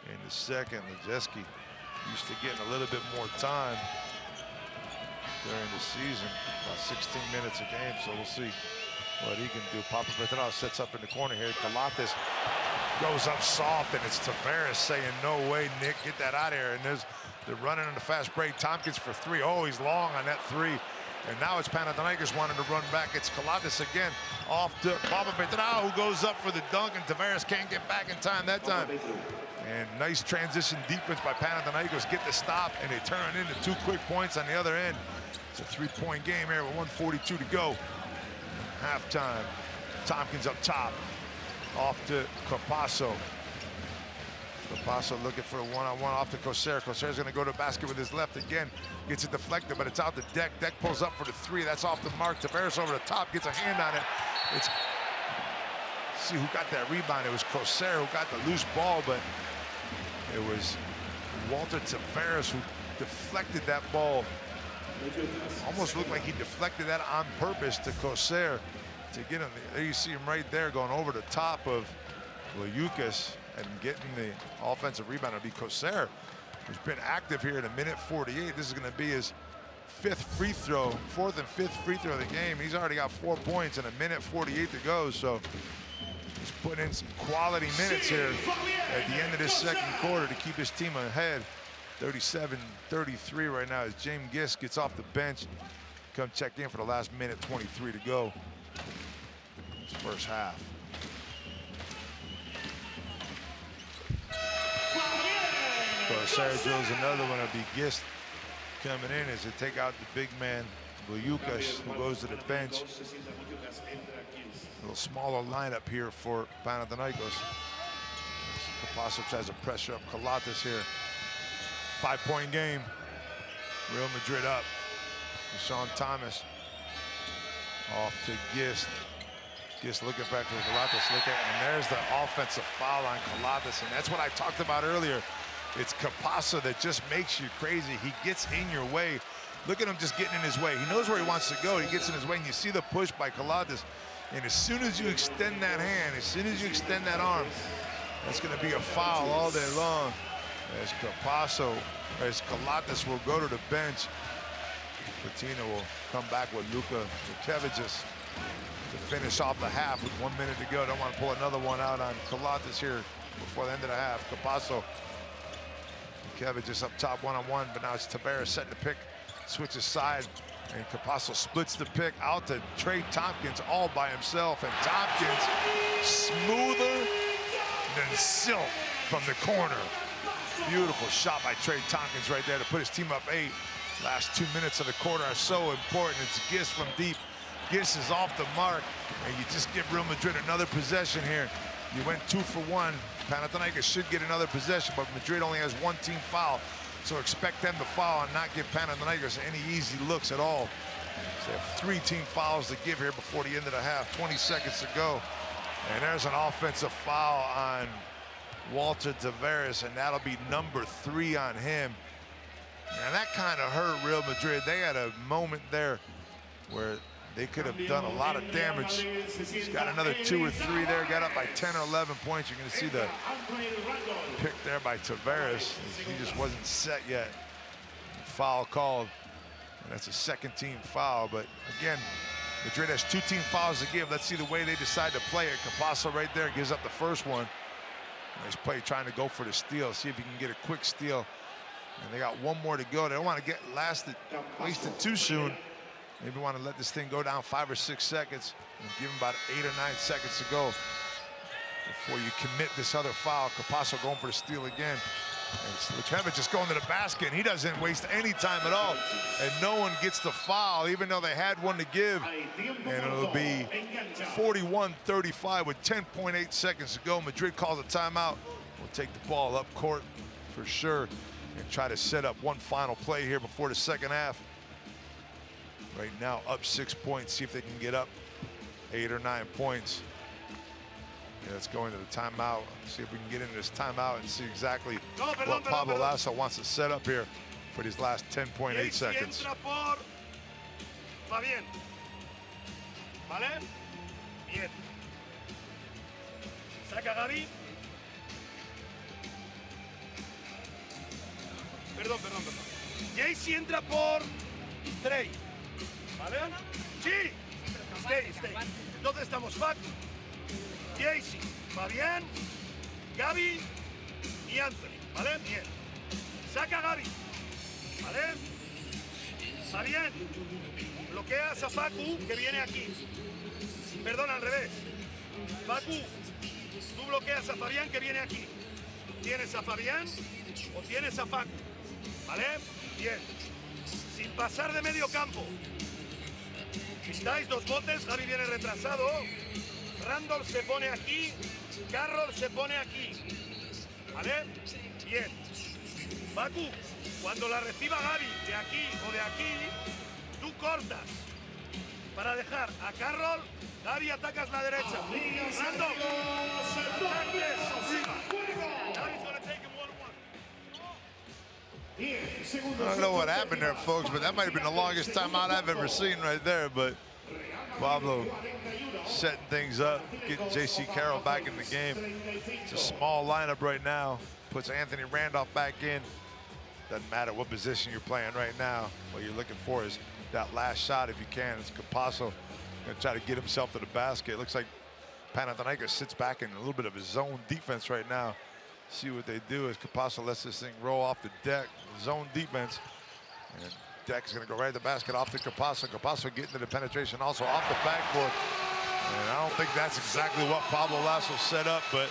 Speaker 1: in the second. Lejeski used to getting a little bit more time during the season, about 16 minutes a game, so we'll see what he can do. Papa sets up in the corner here. Calathes goes up soft, and it's Tavares saying, no way, Nick, get that out of here. And they're running on the fast break. Tompkins for 3. Oh, he's long on that 3. And now it's Panathinaikos wanting to run back. It's Calathes again, off to Papagiannis, who goes up for the dunk, and Tavares can't get back in time that time. And nice transition defense by Panathinaikos. Get the stop, and they turn into 2 quick points on the other end. It's a 3-point game here with 1:42 to go. Halftime. Tompkins up top. Off to Capasso. Capasso looking for a one-on-one off to Causeur. Causeur's going to go to the basket with his left again. Gets it deflected, but it's out the deck. Deck pulls up for the 3. That's off the mark. Tavares over the top, gets a hand on it. It's, see who got that rebound. It was Causeur who got the loose ball, but it was Walter Tavares who deflected that ball. Almost looked like he deflected that on purpose to Causeur to get him. There you see him right there going over the top of Vougoiukas and getting the offensive rebound. It'll be Causeur, who's been active here in 1:48. This is going to be his 4th and 5th free throw of the game. He's already got 4 points in 1:48 to go, so he's putting in some quality minutes here at the end of this second quarter to keep his team ahead. 37-33 right now as James Gist gets off the bench. Come check in for the last 1:23 to go. It's first half. Causeur drills another one. It'll be Gist coming in as they take out the big man, Vougoiukas, who goes to the bench. A little smaller lineup here for Panathinaikos. Capasso tries to pressure up Calathes here. 5-point game. Real Madrid up. DeShaun Thomas off to Gist. Just looking back to Calathes, and there's the offensive foul on Calathes, and that's what I talked about earlier. It's Capasso that just makes you crazy. He gets in your way. Look at him just getting in his way. He knows where he wants to go. He gets in his way, and you see the push by Calathes. And as soon as you extend that hand, as soon as you extend that arm, that's going to be a foul all day long. As Calathes will go to the bench. Patina will come back with Luka Vukevicius to finish off the half with 1 minute to go. Don't want to pull another one out on Calathes here before the end of the half. Capasso, Vukevicius up top one-on-one, but now it's Tavares setting the pick, switches side, and Capasso splits the pick out to Trey Tompkins all by himself, and Tompkins smoother than silk from the corner. Beautiful shot by Trey Tompkins right there to put his team up 8. Last 2 minutes of the quarter are so important. It's Gis from deep. Gis is off the mark, and you just give Real Madrid another possession here. You went 2 for 1. Panathinaikos should get another possession, but Madrid only has 1 team foul, so expect them to foul and not give Panathinaikos any easy looks at all. So they have 3 team fouls to give here before the end of the half. 20 seconds to go, and there's an offensive foul on Walter Tavares, and that'll be number 3 on him. And that kind of hurt Real Madrid. They had a moment there where they could have done a lot of damage. He's got another 2 or 3 there, got up by 10 or 11 points. You're going to see the pick there by Tavares. He just wasn't set yet. Foul called, and that's a 2nd team foul. But again, Madrid has 2 team fouls to give. Let's see the way they decide to play it. Capasso right there gives up the first one. Nice play trying to go for the steal, see if he can get a quick steal. And they got 1 more to go. They don't want to get wasted too soon. Maybe want to let this thing go down 5 or 6 seconds and give him about 8 or 9 seconds to go before you commit this other foul. Capasso going for the steal again. And Vukevicius just going to the basket, and he doesn't waste any time at all. And no one gets the foul, even though they had 1 to give. And it'll be 41-35 with 10.8 seconds to go. Madrid calls a timeout. We'll take the ball up court for sure and try to set up 1 final play here before the second half. Right now, up 6 points. See if they can get up 8 or 9 points. Yeah, let's go into the timeout. See if we can get into this timeout and see exactly what Pablo Lasso wants to set up here for these last 10.8 seconds.
Speaker 2: Fabien. ¿Vale? Bien. Saca Gaby. Perdón. Jaycee entra por Trey. ¿Vale? Sí. Stay. Entonces estamos Fac, Jaycee, Fabien, Gaby y Anthony. ¿Vale? Bien. Saca Gaby. ¿Vale? Fabien. Bloqueas a Facu, que viene aquí. Perdón, al revés. Facu, tú bloqueas a Fabien, que viene aquí. ¿Tienes a Fabien o tienes a Facu? ¿Vale? Bien. Sin pasar de medio campo. Dais 2 botes, Gaby viene retrasado. Randolph se pone aquí. Carroll se pone aquí. ¿Vale? Bien. Facu, cuando la reciba Gaby de aquí o de aquí, tú cortas para dejar a Carroll. Gaby, atacas la derecha. Randolph, ataques arriba. Gaby's gonna take him 1-1.
Speaker 1: I don't know what happened there, folks, but that might have been the longest timeout I've ever seen right there. But Pablo setting things up, getting J.C. Carroll back in the game. It's a small lineup right now. Puts Anthony Randolph back in. Doesn't matter what position you're playing right now. What you're looking for is that last shot if you can. It's Capasso going to try to get himself to the basket. It looks like Panathinaikos sits back in a little bit of his zone defense right now. See what they do as Capasso lets this thing roll off the deck. Zone defense. And Deck's going to go right at the basket off to Capasso. Capasso getting to the penetration also off the backboard. And I don't think that's exactly what Pablo Lasso set up, but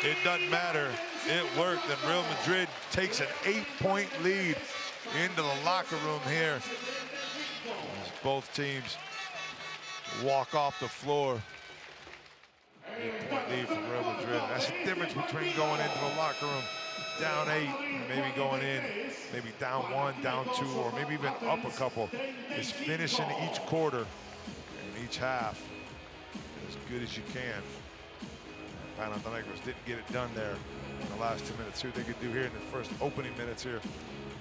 Speaker 1: it doesn't matter. It worked, and Real Madrid takes an 8-point lead into the locker room here as both teams walk off the floor. 8-point lead from Real Madrid. That's the difference between going into the locker room down 8, and maybe going in, maybe down 1, down 2, or maybe even up a couple. Is finishing each quarter and each half as good as you can. Panathinaikos didn't get it done there in the last 2 minutes. See what they could do here in the first opening minutes here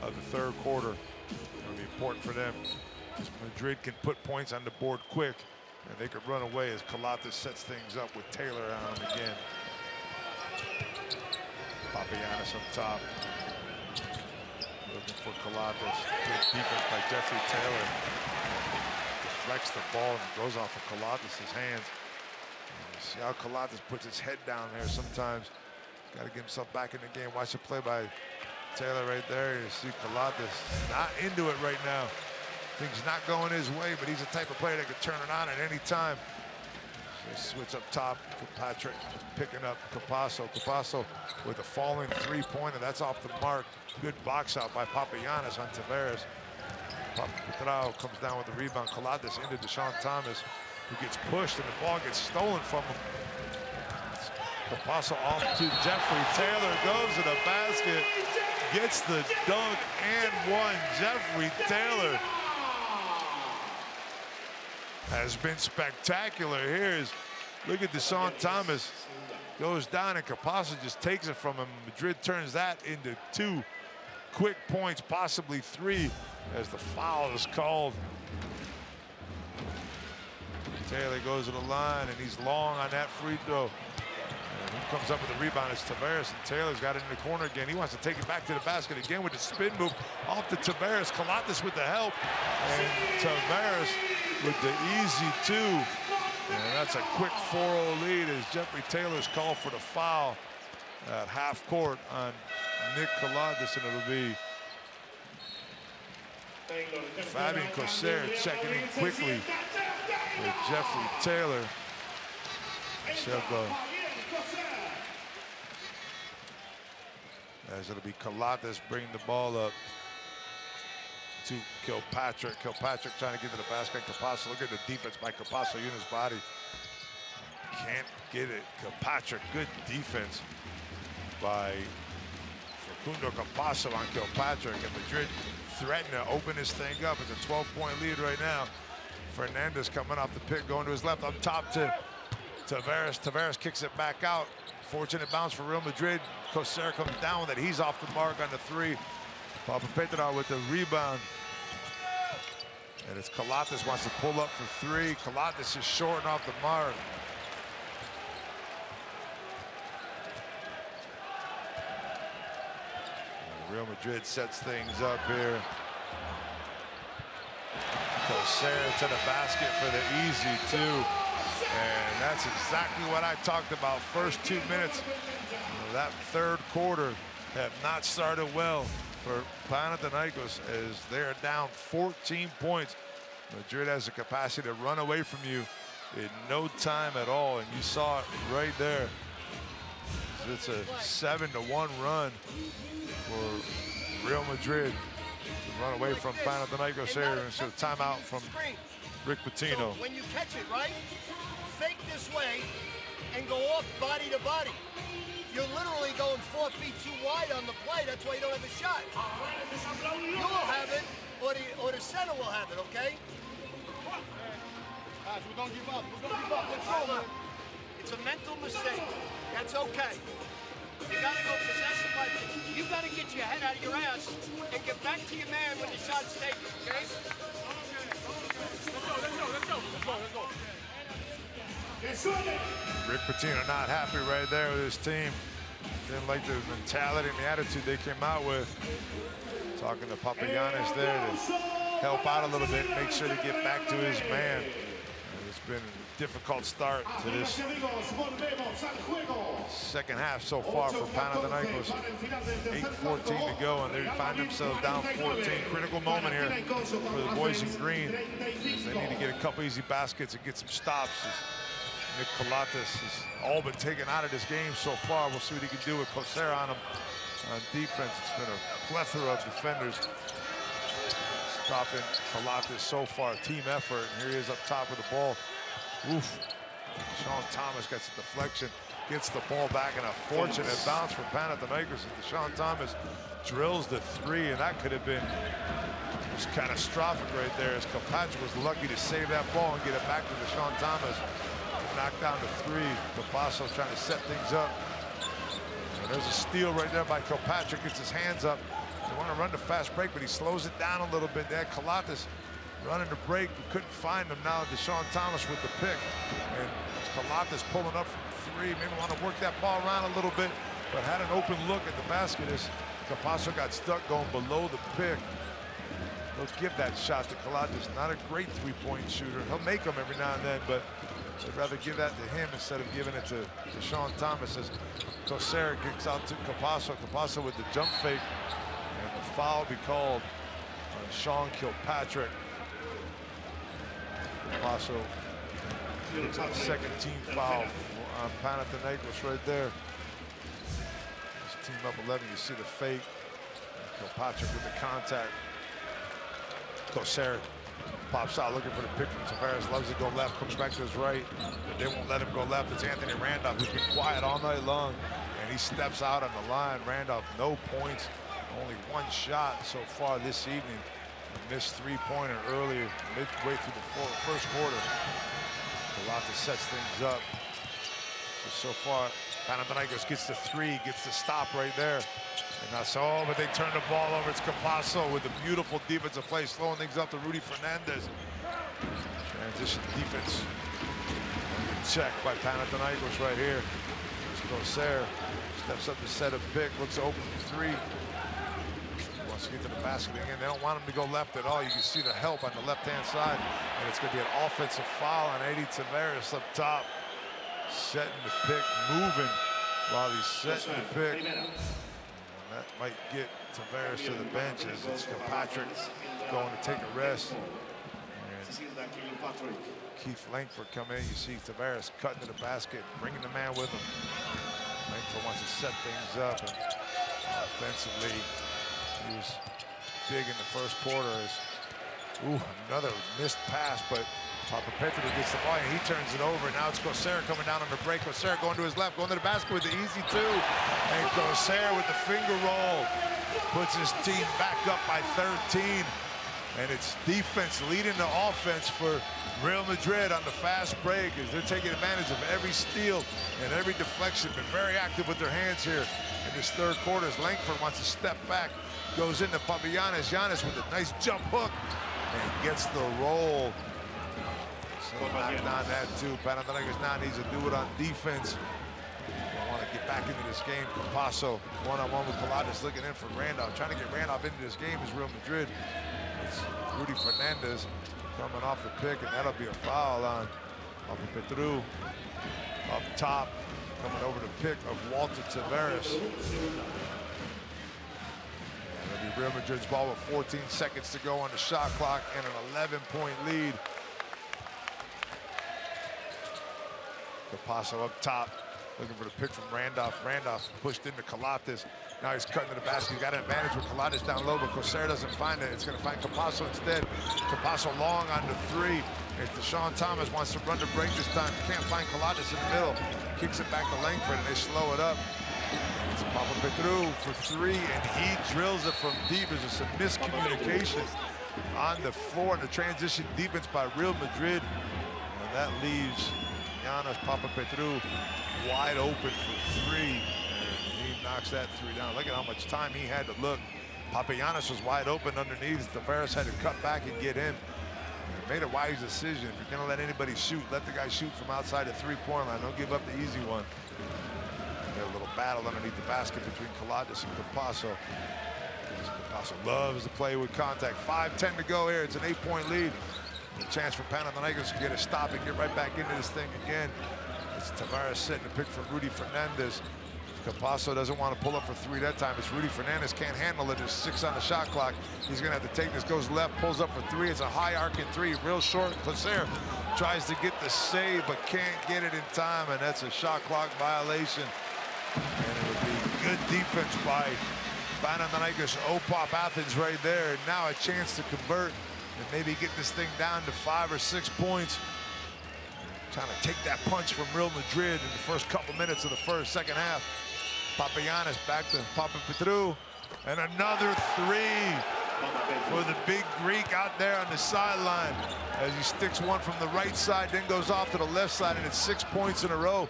Speaker 1: of the third quarter. It'll be important for them. Madrid can put points on the board quick, and they could run away as Calathes sets things up with Taylor on him again. Papagiannis on top. Looking for Calathes. Good defense by Jeffery Taylor. Deflects the ball and goes off of Calathes' hands. You see how Calathes puts his head down there sometimes. Got to get himself back in the game. Watch the play by Taylor right there. You see Calathes not into it right now. Things not going his way, but he's the type of player that can turn it on at any time. So switch up top. Patrick picking up Capasso. Capasso with a falling three-pointer. That's off the mark. Good box out by Papagiannis on Tavares. Papagiannis comes down with the rebound. Calathes into DeShaun Thomas, who gets pushed, and the ball gets stolen from him. Capasso off to Jeffery Taylor, goes to the basket, gets the dunk and one. Jeffery Taylor has been spectacular. Here's, look at DeShaun Thomas, goes down and Capasso just takes it from him. Madrid turns that into 2 quick points, possibly 3, as the foul is called. Taylor goes to the line and he's long on that free throw. And who comes up with the rebound is Tavares, and Taylor's got it in the corner again. He wants to take it back to the basket again with the spin move off to Tavares. Calathes with the help, and Tavares with the easy 2. And that's a quick 4-0 lead as Jeffery Taylor's called for the foul at half court on Nick Calathes, and it'll be Fabien Causeur checking in quickly with Jeffery Taylor. As it'll be Calathes bringing the ball up to Kilpatrick. Kilpatrick trying to get to the basket. Capasso, look at the defense by Capasso in his body. Can't get it. Kilpatrick, good defense by Facundo Capasso on Kilpatrick. And Madrid threatening to open this thing up. It's a 12-point lead right now. Fernandez coming off the pick, going to his left, up top to Tavares. Tavares kicks it back out. Fortunate bounce for Real Madrid. Causeur comes down with it. He's off the mark on the 3. Papagiannis with the rebound. And it's Calathes wants to pull up for 3. Calathes is short and off the mark. And Real Madrid sets things up here. Causeur to the basket for the easy 2. And that's exactly what I talked about. First 2 minutes of that third quarter have not started well for Panathinaikos as they're down 14 points. Madrid has the capacity to run away from you in no time at all, and you saw it right there. It's a 7-1 run for Real Madrid to run away from Panathinaikos here. And so timeout from Rick Pitino.
Speaker 2: So when you catch it, right, fake this way and go off body to body. You're literally going 4 feet too wide on the play. That's why you don't have a shot. You will have it, or the center will have it, okay? Guys, we're going to give up. We're going to give up. Let's go, man. It's a mental mistake. That's okay. You got to go possession by possession. You got to get your head out of your ass and get back to your man when the shot's taken, okay? Let's go.
Speaker 1: Rick Pitino not happy right there with his team. Didn't like the mentality and the attitude they came out with. Talking to Papagiannis there to help out a little bit, make sure to get back to his man. And it's been a difficult start to this second half so far for Panathinaikos. 8:14 to go, and they find themselves down 14. Critical moment here for the boys in green. They need to get a couple easy baskets and get some stops. Nick Calathes has all been taken out of this game so far. We'll see what he can do with Causeur on him on defense. It's been a plethora of defenders stopping Calathes so far. Team effort, and here he is up top with the ball. Oof. DeShaun Thomas gets a deflection, gets the ball back, and a fortunate bounce for Panathinaikos. And DeShaun Thomas drills the 3, and that could have been just catastrophic right there, as Kilpatrick was lucky to save that ball and get it back to DeShaun Thomas. knocked down to 3. Capasso trying to set things up. And there's a steal right there by Kilpatrick. Gets his hands up. They want to run the fast break, but he slows it down a little bit. They had Calathes running the break. We couldn't find him. Now DeShaun Thomas with the pick. And Calathes pulling up from 3. Maybe want to work that ball around a little bit, but had an open look at the basket as Capasso got stuck going below the pick. They'll give that shot to Calathes. Not a great three-point shooter. He'll make them every now and then, but they'd rather give that to him instead of giving it to DeShaun Thomas as Causeur kicks out to Capasso. Capasso with the jump fake. And the foul be called on Sean Kilpatrick. Capasso gets a second team foul on Panathinaikos right there. It's team up 11. You see the fake. Kilpatrick with the contact. Causeur pops out looking for the pick from Tavares. Loves to go left, comes back to his right, but they won't let him go left. It's Anthony Randolph, who's been quiet all night long, and he steps out on the line. Randolph, no points, only 1 shot so far this evening. A missed three-pointer earlier, midway through the first quarter. Calathes sets things up. So far, Panathinaikos gets the 3, gets the stop right there. And that's all, but they turn the ball over. It's Capasso with a beautiful defensive play, slowing things up to Rudy Fernandez. Transition defense. Check by Panathinaikos right here. Causeur steps up to set a pick, looks open for 3. Wants to get to the basket again. They don't want him to go left at all. You can see the help on the left-hand side. And it's going to be an offensive foul on Eddie Tavares up top. Setting the pick, moving while he's setting the pick. That might get Tavares to the bench as it's Kilpatrick going to take a rest. And Keith Langford coming in. You see Tavares cutting to the basket, bringing the man with him. Langford wants to set things up. And offensively, he was big in the first quarter. Another missed pass, but Papa Petro gets the ball and he turns it over. Now it's Causeur coming down on the break. Causeur going to his left, going to the basket with the easy 2. And Causeur with the finger roll puts his team back up by 13. And it's defense leading the offense for Real Madrid on the fast break as they're taking advantage of every steal and every deflection. Been very active with their hands here in this third quarter as Langford wants to step back. Goes into Papagiannis. Giannis with a nice jump hook and gets the roll. So knocked on that too. Panathinaikos now needs to do it on defense. They want to get back into this game. Capasso one-on-one with Calathes looking in for Randolph. Trying to get Randolph into this game is Real Madrid. It's Rudy Fernandez coming off the pick, and that'll be a foul on Petru up top, coming over the pick of Walter Tavares. It'll be Real Madrid's ball with 14 seconds to go on the shot clock and an 11-point lead. Capasso up top, looking for the pick from Randolph. Randolph pushed into Calathes. Now he's cutting to the basket. He's got an advantage with Calathes down low, but Causeur doesn't find it. It's going to find Capasso instead. Capasso long on the 3. It's DeShaun Thomas wants to run the break this time. Can't find Calathes in the middle. Kicks it back to Langford, and they slow it up. It's Papa Petru for 3, and he drills it from deep. There's some miscommunication on the floor in the transition defense by Real Madrid. And that leaves Giannis Petru wide open for 3. And he knocks that 3 down. Look at how much time he had to look. Papagiannis was wide open underneath. Tavares had to cut back and get in. And made a wise decision. If you're going to let anybody shoot, let the guy shoot from outside the 3-point line. Don't give up the easy one. Got a little battle underneath the basket between Calathes and Capasso. Capasso loves to play with contact. 5:10 to go here. It's an 8-point lead. A chance for Panathinaikos to get a stop and get right back into this thing again. It's Tavares setting the pick for Rudy Fernandez. Capasso doesn't want to pull up for 3 that time. It's Rudy Fernandez, can't handle it. There's 6 on the shot clock. He's going to have to take this. Goes left, pulls up for 3. It's a high arcing 3, real short. Causeur tries to get the save, but can't get it in time, and that's a shot clock violation. And it would be good defense by Panathinaikos OPAP Athens right there. And now a chance to convert and maybe get this thing down to 5 or 6 points. Trying to take that punch from Real Madrid in the first couple minutes of the second half. Papagiannis back to Papa Petru. And another 3. for the big Greek out there on the sideline as he sticks one from the right side, then goes off to the left side, and it's 6 points in a row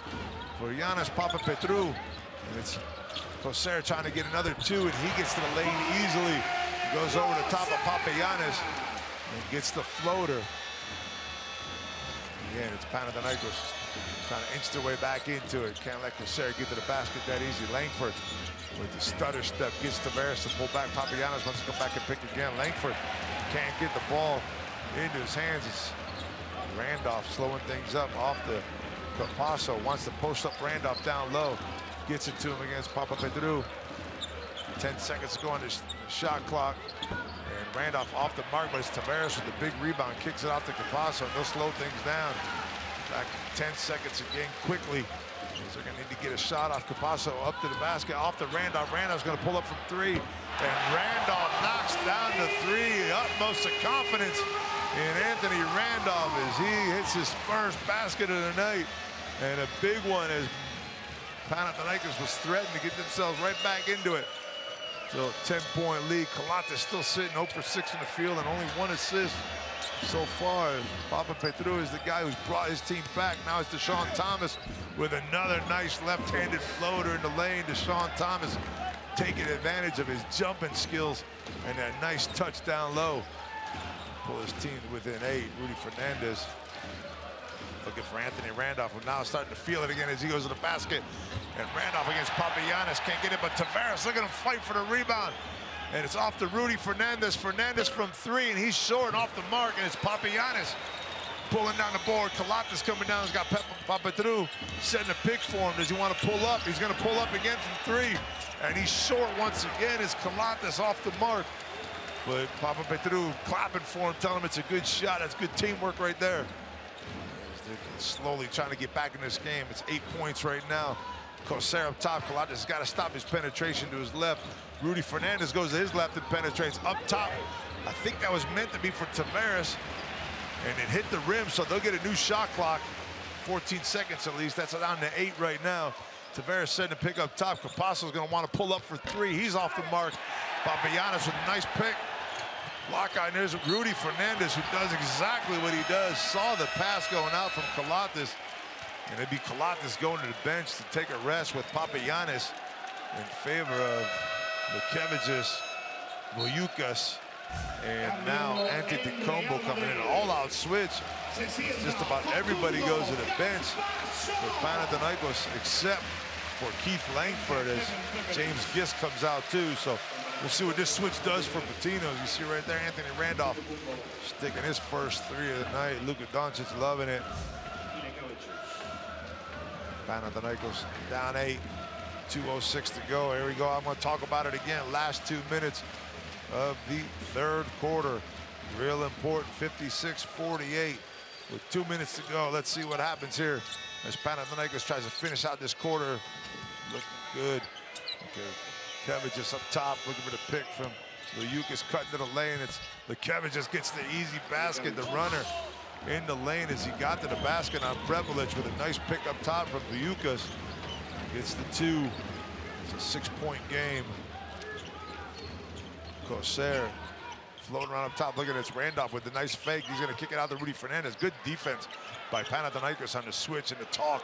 Speaker 1: for Giannis Papapetrou. And it's Causeur trying to get another 2, and he gets to the lane easily. He goes over the top of Papagiannis and gets the floater. Again, it's Panathinaikos trying to inch their way back into it. Can't let Causeur get to the basket that easy. Langford with the stutter step gets Tavares to pull back. Papagiannis wants to come back and pick again. Langford can't get the ball into his hands. It's Randolph slowing things up off the Capasso. Wants to post up Randolph down low. Gets it to him against Papapetrou. 10 seconds to go on the shot clock. And Randolph off the mark, but it's Tavares with the big rebound. Kicks it out to Capasso. They'll slow things down. Back 10 seconds again quickly. They're going to need to get a shot off Capasso up to the basket, off to Randolph. Randolph's going to pull up from 3, and Randolph knocks down the 3. Utmost of confidence in Anthony Randolph as he hits his first basket of the night, and a big one as Panathinaikos was threatening to get themselves right back into it. So 10-point lead. Calathes still sitting 0 for 6 in the field and only 1 assist so far. Papapetrou is the guy who's brought his team back. Now it's DeShaun Thomas with another nice left-handed floater in the lane. DeShaun Thomas taking advantage of his jumping skills and that nice touch down low. Pull his team within 8. Rudy Fernandez looking for Anthony Randolph, who now starting to feel it again as he goes to the basket. And Randolph against Papagiannis can't get it, but Tavares, look at him fight for the rebound. And it's off to Rudy Fernandez. Fernandez from 3, and he's short and off the mark, and it's Papagiannis pulling down the board. Calathes coming down. He's got Papapetrou setting a pick for him. Does he want to pull up? He's going to pull up again from 3, and he's short once again. It's Calathes off the mark. But Papapetrou clapping for him, telling him it's a good shot. That's good teamwork right there. They're slowly trying to get back in this game. It's 8 points right now. Causeur up top. Calathes has got to stop his penetration to his left. Rudy Fernandez goes to his left and penetrates up top. I think that was meant to be for Tavares, and it hit the rim, so they'll get a new shot clock. 14 seconds at least. That's down to 8 right now. Tavares setting to pick up top. Capasso's going to want to pull up for 3. He's off the mark. Papagiannis with a nice pick. Block eye. There's Rudy Fernandez, who does exactly what he does. Saw the pass going out from Calathes. And it'd be Calathes going to the bench to take a rest with Papagiannis in favor of Vougoiukas, Vougoiukas, and now Antetokounmpo coming in. An all-out switch. Just about everybody goes to the bench for Panathinaikos except for Keith Langford as James Gist comes out too. So we'll see what this switch does for Patino. You see right there, Anthony Randolph sticking his first 3 of the night. Luka Doncic loving it. Panathinaikos down 8. 2:06 to go. Here we go. I'm going to talk about it again. Last 2 minutes of the third quarter. Real important. 56-48 with 2 minutes to go. Let's see what happens here as Panathinaikos tries to finish out this quarter. Looking good. Okay. Vougoiukas up top looking for the pick from Vougoiukas, cutting to the lane. It's Vougoiukas gets the easy basket. The runner in the lane as he got to the basket on Prepelic with a nice pick up top from Vougoiukas. Gets the 2. It's a 6-point game. Causeur floating around up top. Look at this. Randolph with the nice fake. He's going to kick it out to Rudy Fernandez. Good defense by Panathinaikos on the switch and the talk.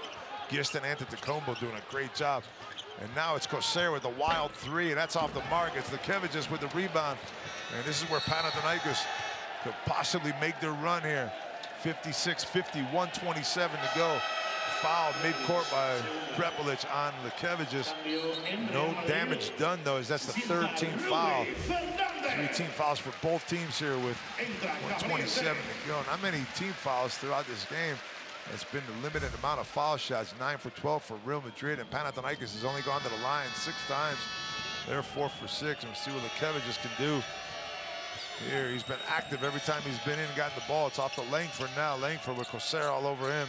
Speaker 1: Gist and Antetokounmpo doing a great job. And now it's Causeur with the wild 3, and that's off the mark. It's Vougoiukas with the rebound. And this is where Panathinaikos could possibly make their run here. 56-50, 1:27 to go. Fouled mid-court by Prepelic on Vougoiukas. No damage done, though, as that's the 3rd team foul. 3 team fouls for both teams here with 1:27 to go. Not many team fouls throughout this game. It's been the limited amount of foul shots, 9 for 12 for Real Madrid, and Panathinaikos has only gone to the line 6 times. They're 4 for 6, and we'll see what Vougoiukas can do. Here, he's been active every time he's been in and gotten the ball. It's off to Langford now. Langford with Causeur all over him.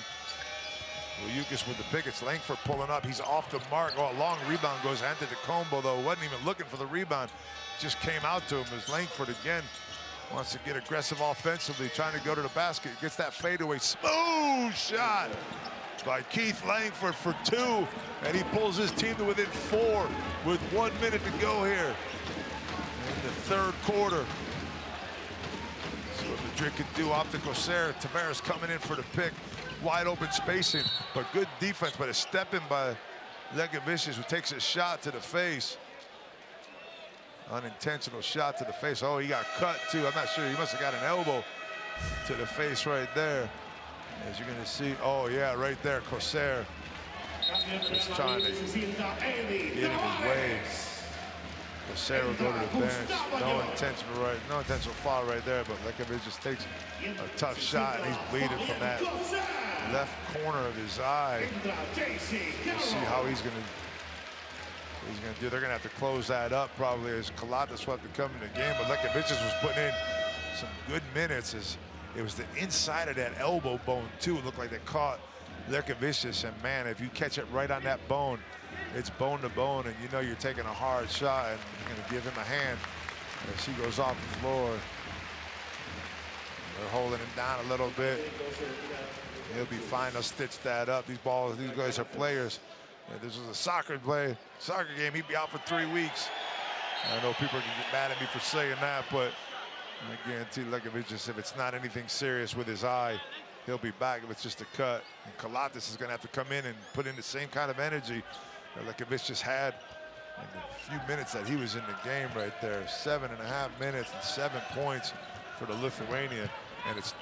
Speaker 1: Vougoiukas with the pick. It's Langford pulling up. He's off the mark. Oh, a long rebound goes Antetokounmpo, though. Wasn't even looking for the rebound. Just came out to him as Langford again wants to get aggressive offensively, trying to go to the basket. Gets that fadeaway. Smooth shot by Keith Langford for 2. And he pulls his team to within 4 with 1 minute to go here. And in the third quarter. See what Madrid can do off the Causeur. Tavares coming in for the pick. Wide open spacing, but good defense, but a step in by Vougoiukas, who takes a shot to the face. Unintentional shot to the face. Oh, he got cut too. I'm not sure. He must have got an elbow to the face right there. As you're going to see, oh yeah, right there, Causeur is trying to get in his way. Causeur will go to the bench. No intentional foul right there, but Vougoiukas just takes a tough shot, and he's bleeding from that left corner of his eye. We'll see how he's gonna do. They're gonna have to close that up probably, as Calathes will have to come in the game. But Vougoiukas was putting in some good minutes, as it was the inside of that elbow bone too. It looked like they caught Vougoiukas, and man, if you catch it right on that bone, it's bone to bone, and you know you're taking a hard shot, and you're gonna give him a hand as he goes off the floor. They're holding him down a little bit. He'll be fine. They'll stitch that up. These guys are players. If this was a soccer game, he'd be out for 3 weeks. I know people are gonna get mad at me for saying that, but I guarantee Vougoiukas, if it's not anything serious with his eye, he'll be back if it's just a cut. And Calathes is gonna have to come in and put in the same kind of energy that Vougoiukas had in the few minutes that he was in the game right there. 7.5 minutes and 7 points for the Lithuanian. And it's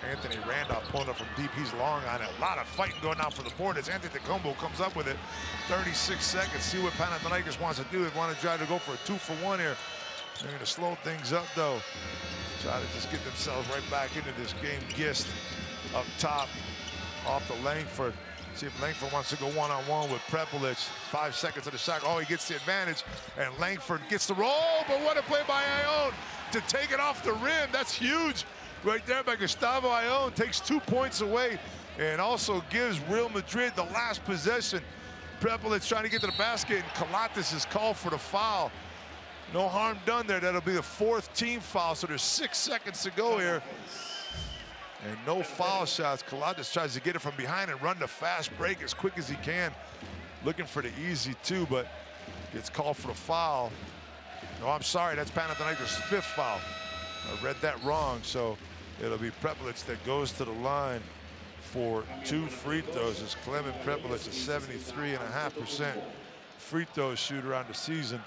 Speaker 1: Anthony Randolph pulling up from deep. He's long on it. A lot of fighting going on for the board as Antetokounmpo comes up with it. 36 seconds. See what Panathinaikos wants to do. They want to try to go for a 2-for-1 here. They're going to slow things up, though. Try to just get themselves right back into this game. Gist up top off to Langford. See if Langford wants to go one-on-one with Prepelic. 5 seconds of the shot. Oh, he gets the advantage, and Langford gets the roll, but what a play by Ione to take it off the rim. That's huge right there by Gustavo Ione. Takes 2 points away and also gives Real Madrid the last possession. Prepelic trying to get to the basket, and Calathes is called for the foul. No harm done there. That'll be the 4th team foul, so there's 6 seconds to go here. And no foul shots. Calathes tries to get it from behind and run the fast break as quick as he can. Looking for the easy 2, but gets called for the foul. No, I'm sorry, that's Panathinaikos' 5th foul. I read that wrong, so it'll be Prepelic that goes to the line for 2 free throws. As Clement Prepelic, a 73.5% free throw shooter on the season,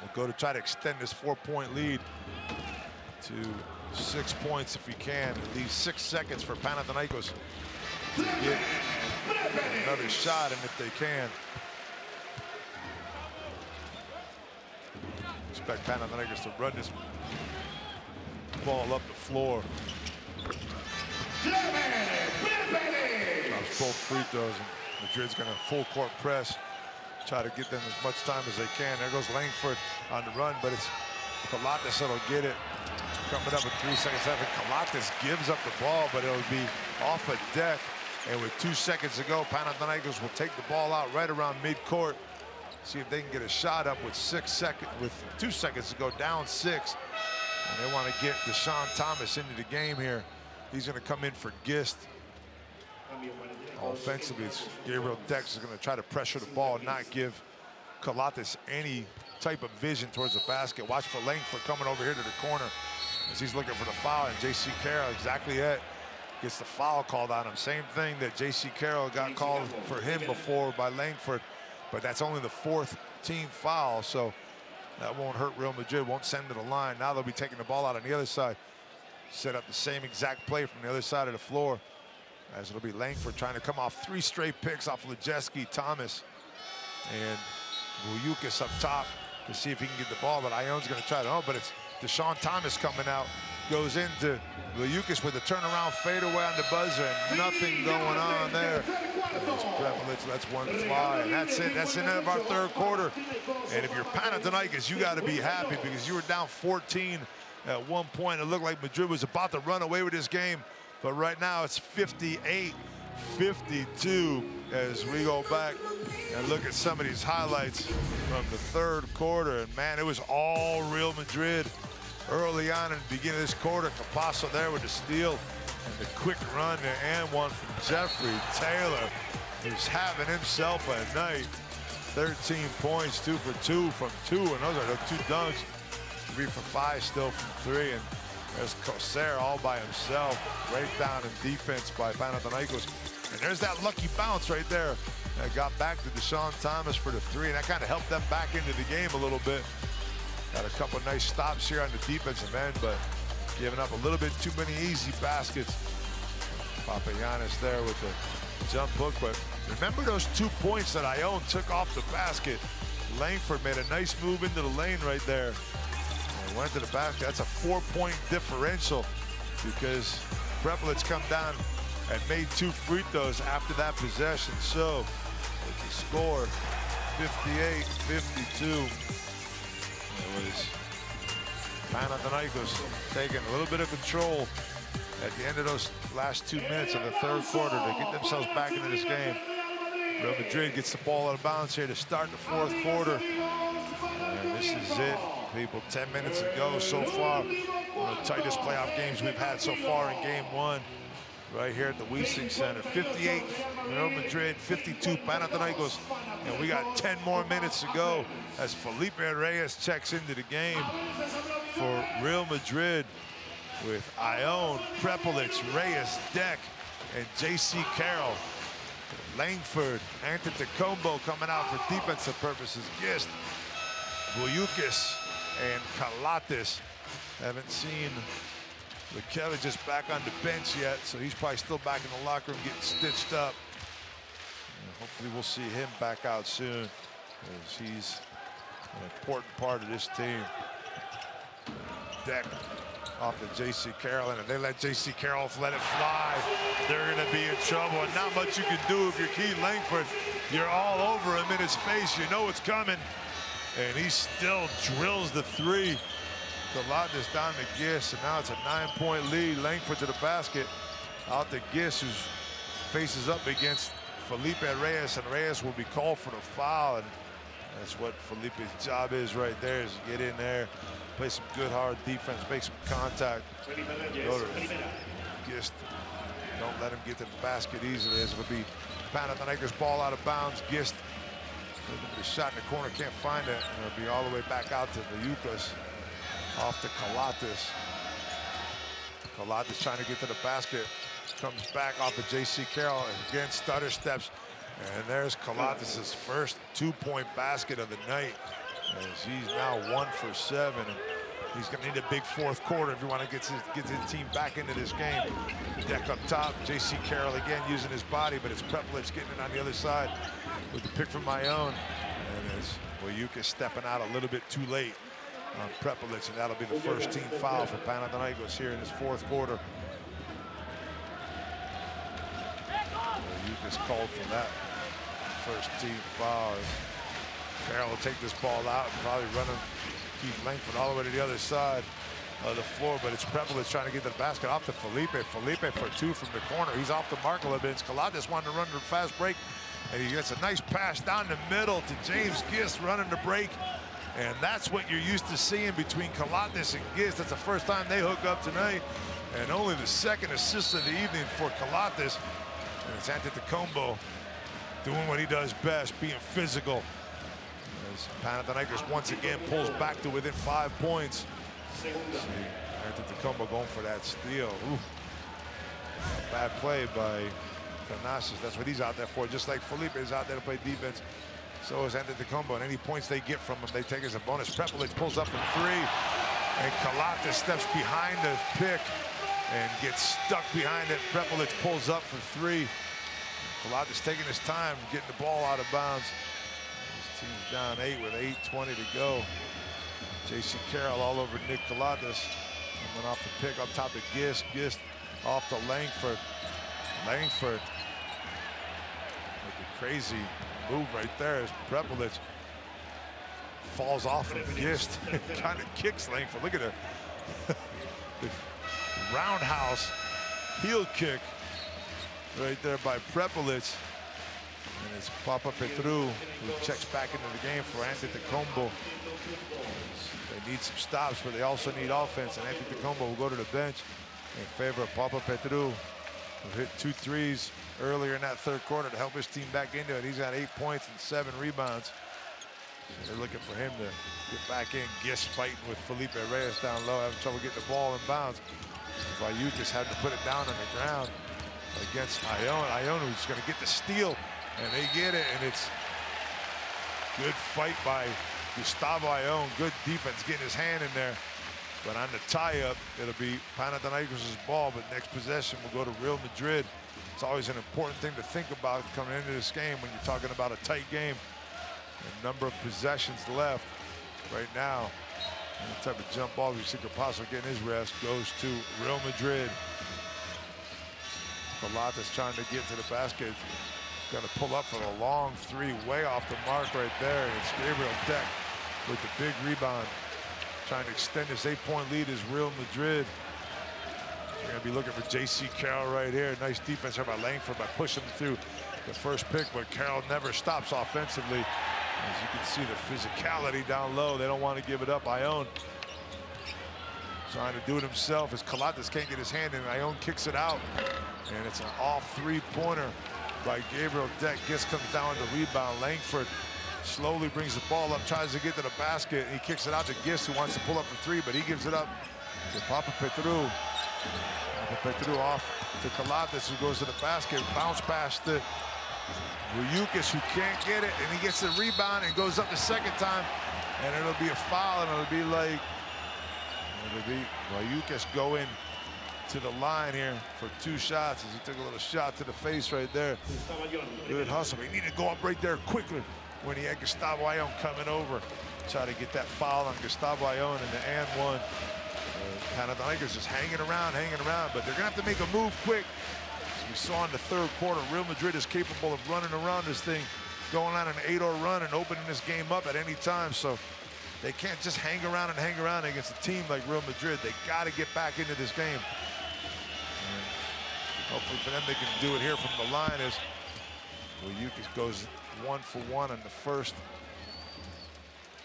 Speaker 1: will go to try to extend this 4-point lead to 6 points if he can. It leaves 6 seconds for Panathinaikos to get another shot, and if they can. Expect Panathinaikos to run this ball up the floor. Drops both free throws, and Madrid's gonna full court press, try to get them as much time as they can. There goes Langford on the run, but it's Calathes that'll get it. Coming up with 3 seconds left, and Calathes gives up the ball, but it'll be off a deck. And with 2 seconds to go, Panathinaikos will take the ball out right around midcourt. See if they can get a shot up with 2 seconds to go, down 6. And they want to get DeShaun Thomas into the game here. He's going to come in for Gist. Offensively, Gabriel Dex is going to try to pressure the ball, not give Calathes any type of vision towards the basket. Watch for Langford coming over here to the corner as he's looking for the foul, and J.C. Carroll, exactly it, gets the foul called on him. Same thing that J.C. Carroll got called for him before by Langford, but that's only the 4th team foul, so that won't hurt Real Madrid, won't send to the line. Now they'll be taking the ball out on the other side. Set up the same exact play from the other side of the floor, as it'll be Langford trying to come off 3 straight picks off Lejeski, Thomas, and Vougoiukas up top to see if he can get the ball, but Ione's going to try to, oh, but it's DeShaun Thomas coming out, goes into Vougoiukas with a turnaround fadeaway on the buzzer, and nothing going on there. Prepelic lets one fly, and that's it. That's the end of our 3rd quarter. And if you're Panathinaikos, you got to be happy, because you were down 14 at one point. It looked like Madrid was about to run away with this game, but right now it's 58-52 as we go back and look at some of these highlights from the 3rd quarter. And man, it was all Real Madrid early on in the beginning of this quarter. Campasso there with the steal and the quick run there, and one from Jeffery Taylor, who's having himself a night. 13 points, 2 for 2 from 2, and those are the 2 dunks. 3 for 5 still from 3, and there's Causeur all by himself, right down in defense by Panathinaikos. And there's that lucky bounce right there. That got back to DeShaun Thomas for the 3, and that kind of helped them back into the game a little bit. Got a couple nice stops here on the defensive end, but giving up a little bit too many easy baskets. Papagiannis there with the jump hook, but remember those 2 points that Ione took off the basket. Langford made a nice move into the lane right there. And went to the basket. That's a 4-point differential because Prepelic come down and made 2 free throws after that possession. So with the score 58-52. It was Panathinaikos taking a little bit of control at the end of those last 2 minutes of the third quarter to get themselves back into this game. Real Madrid gets the ball out of bounds here to start the fourth quarter. And this is it, people. 10 minutes to go so far. One of the tightest playoff games we've had so far in game 1. Right here at the Wiesing Center. 58 Real Madrid, 52 Panathinaikos. And we got 10 more minutes to go as Felipe Reyes checks into the game for Real Madrid with Ione, Prepelic, Reyes, Deck, and J.C. Carroll. Langford, Antetokounmpo coming out for defensive purposes. Gist, Vougoiukas, and Calathes. Haven't seen Kelly just back on the bench yet, so he's probably still back in the locker room getting stitched up. And hopefully we'll see him back out soon, as he's an important part of this team. Deck off to J.C. Carroll, and if they let J.C. Carroll let it fly, they're going to be in trouble. And not much you can do if you're Keith Langford. You're all over him in his face. You know it's coming. And he still drills the 3. Calathes down to Gist, and now it's a 9-point lead. Langford to the basket. Out to Gist, who faces up against Felipe Reyes, and Reyes will be called for the foul. And that's what Felipe's job is right there, is to get in there, play some good hard defense, make some contact. Go to Gist. Don't let him get to the basket easily, as it'll be Panathinaikos ball out of bounds. Gist looking for the shot in the corner, can't find it, and it'll be all the way back out to Vougoiukas. Off to Calathes. Calathes trying to get to the basket. Comes back off of J.C. Carroll, and again stutter steps. And there's Calathes' first 2-point basket of the night, as he's now 1 for 7. And he's going to need a big fourth quarter if you want to get his team back into this game. Deck up top. J.C. Carroll again using his body, but it's Prepelic getting it on the other side with the pick from Ione. And as Vougoiukas stepping out a little bit too late on Prepelic, and that'll be the first team foul for Panathinaikos here in this fourth quarter. Vougoiukas called for that first team foul. Carroll will take this ball out and probably run him, keep Langford all the way to the other side of the floor, but it's Prepelic trying to get to the basket. Off to Felipe. Felipe for 2 from the corner. He's off the mark a little bit. Calathes wanted to run to a fast break, and he gets a nice pass down the middle to James Gist running the break. And that's what you're used to seeing between Calathes and Gist. That's the first time they hook up tonight, and only the second assist of the evening for Calathes. And it's Antetokounmpo doing what he does best, being physical. As Panathinaikos once again pulls back to within 5 points. See Antetokounmpo going for that steal. Ooh. Bad play by Calathes. That's what he's out there for. Just like Felipe is out there to play defense, so is Antetokounmpo. And any points they get from him, they take as a bonus. Prepelic pulls up from 3, and Calathes steps behind the pick and gets stuck behind it. Prepelic pulls up for 3. Calathes taking his time, getting the ball out of bounds. His team's down 8 with 8:20 to go. J.C. Carroll all over Nick Calathes. Went off the pick up top to Gist. Gist off to Langford. Langford with a crazy move right there as Prepelic falls off of Gist and kind of kicks Langford. Look at the roundhouse heel kick right there by Prepelic. And it's Papapetru who checks back into the game for Antetokounmpo. They need some stops, but they also need offense, and Antetokounmpo will go to the bench in favor of Papapetru, who hit 2 threes earlier in that third quarter to help his team back into it. He's got 8 points and 7 rebounds. They're looking for him to get back in. Gist fighting with Felipe Reyes down low, having trouble getting the ball in bounds. Vougoiukas had to put it down on the ground against Ione. Ione who's going to get the steal, and they get it, and it's good fight by Gustavo Ione. Good defense, getting his hand in there. But on the tie-up, it'll be Panathinaikos' ball, but next possession will go to Real Madrid. It's always an important thing to think about coming into this game when you're talking about a tight game. A number of possessions left right now. Any type of jump ball, you see Capasso getting his rest, goes to Real Madrid. Calathes trying to get to the basket. Got to pull up for the long three, way off the mark right there. And it's Gabriel Deck with the big rebound. Trying to extend this 8-point lead is Real Madrid. We're going to be looking for J.C. Carroll right here. Nice defense here by Langford by pushing him through the first pick, but Carroll never stops offensively. As you can see, the physicality down low. They don't want to give it up. Ione trying to do it himself as Calathes can't get his hand in. Ione kicks it out, and it's an off three-pointer by Gabriel Deck. Gist comes down to rebound. Langford slowly brings the ball up, tries to get to the basket. He kicks it out to Gist, who wants to pull up for three, but he gives it up to Papa Petru. Off to Calathes, who goes to the basket. Bounce pass to Vougoiukas, who can't get it, and he gets the rebound and goes up the second time, and it'll be a foul, and it'll be Vougoiukas going to the line here for 2 shots as he took a little shot to the face right there. Good hustle. He needed to go up right there quickly when he had Gustavo Ione coming over. Try to get that foul on Gustavo Ione in the and one. Panathinaikos just hanging around, but they're gonna have to make a move quick. As we saw in the third quarter, Real Madrid is capable of running around this thing, going on an 8-0 run and opening this game up at any time. So they can't just hang around against a team like Real Madrid. They gotta get back into this game. And hopefully for them, they can do it here from the line as Vougoiukas goes 1 for 1 on the first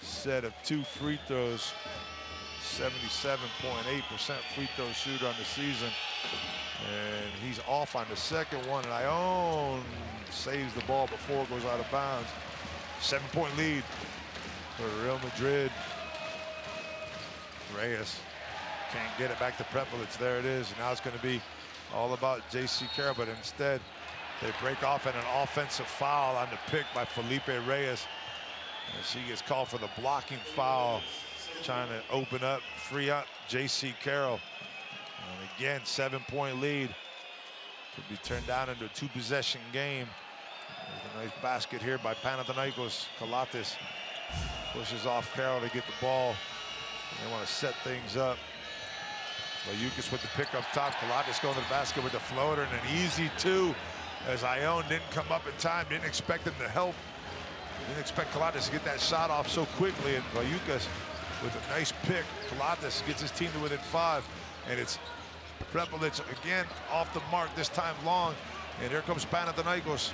Speaker 1: set of 2 free throws. 77.8% free throw shooter on the season. And he's off on the second one, and Ione saves the ball before it goes out of bounds. 7-point lead for Real Madrid. Reyes can't get it back to Prepelic. There it is. And now it's going to be all about J.C. Carroll, but instead they break off in an offensive foul on the pick by Felipe Reyes. And she gets called for the blocking foul, trying to open up, free up J.C. Carroll. And again, 7-point lead. Could be turned down into a 2-possession game. There's a nice basket here by Panathinaikos. Calathes pushes off Carroll to get the ball. They want to set things up. Vougoiukas with the pick up top. Calathes going to the basket with the floater, and an easy 2 as Ione didn't come up in time. Didn't expect him to help. Didn't expect Calathes to get that shot off so quickly, and Vougoiukas with a nice pick. Calathes gets his team to within 5, and it's Prepelic again off the mark, this time long, and here comes Panathinaikos.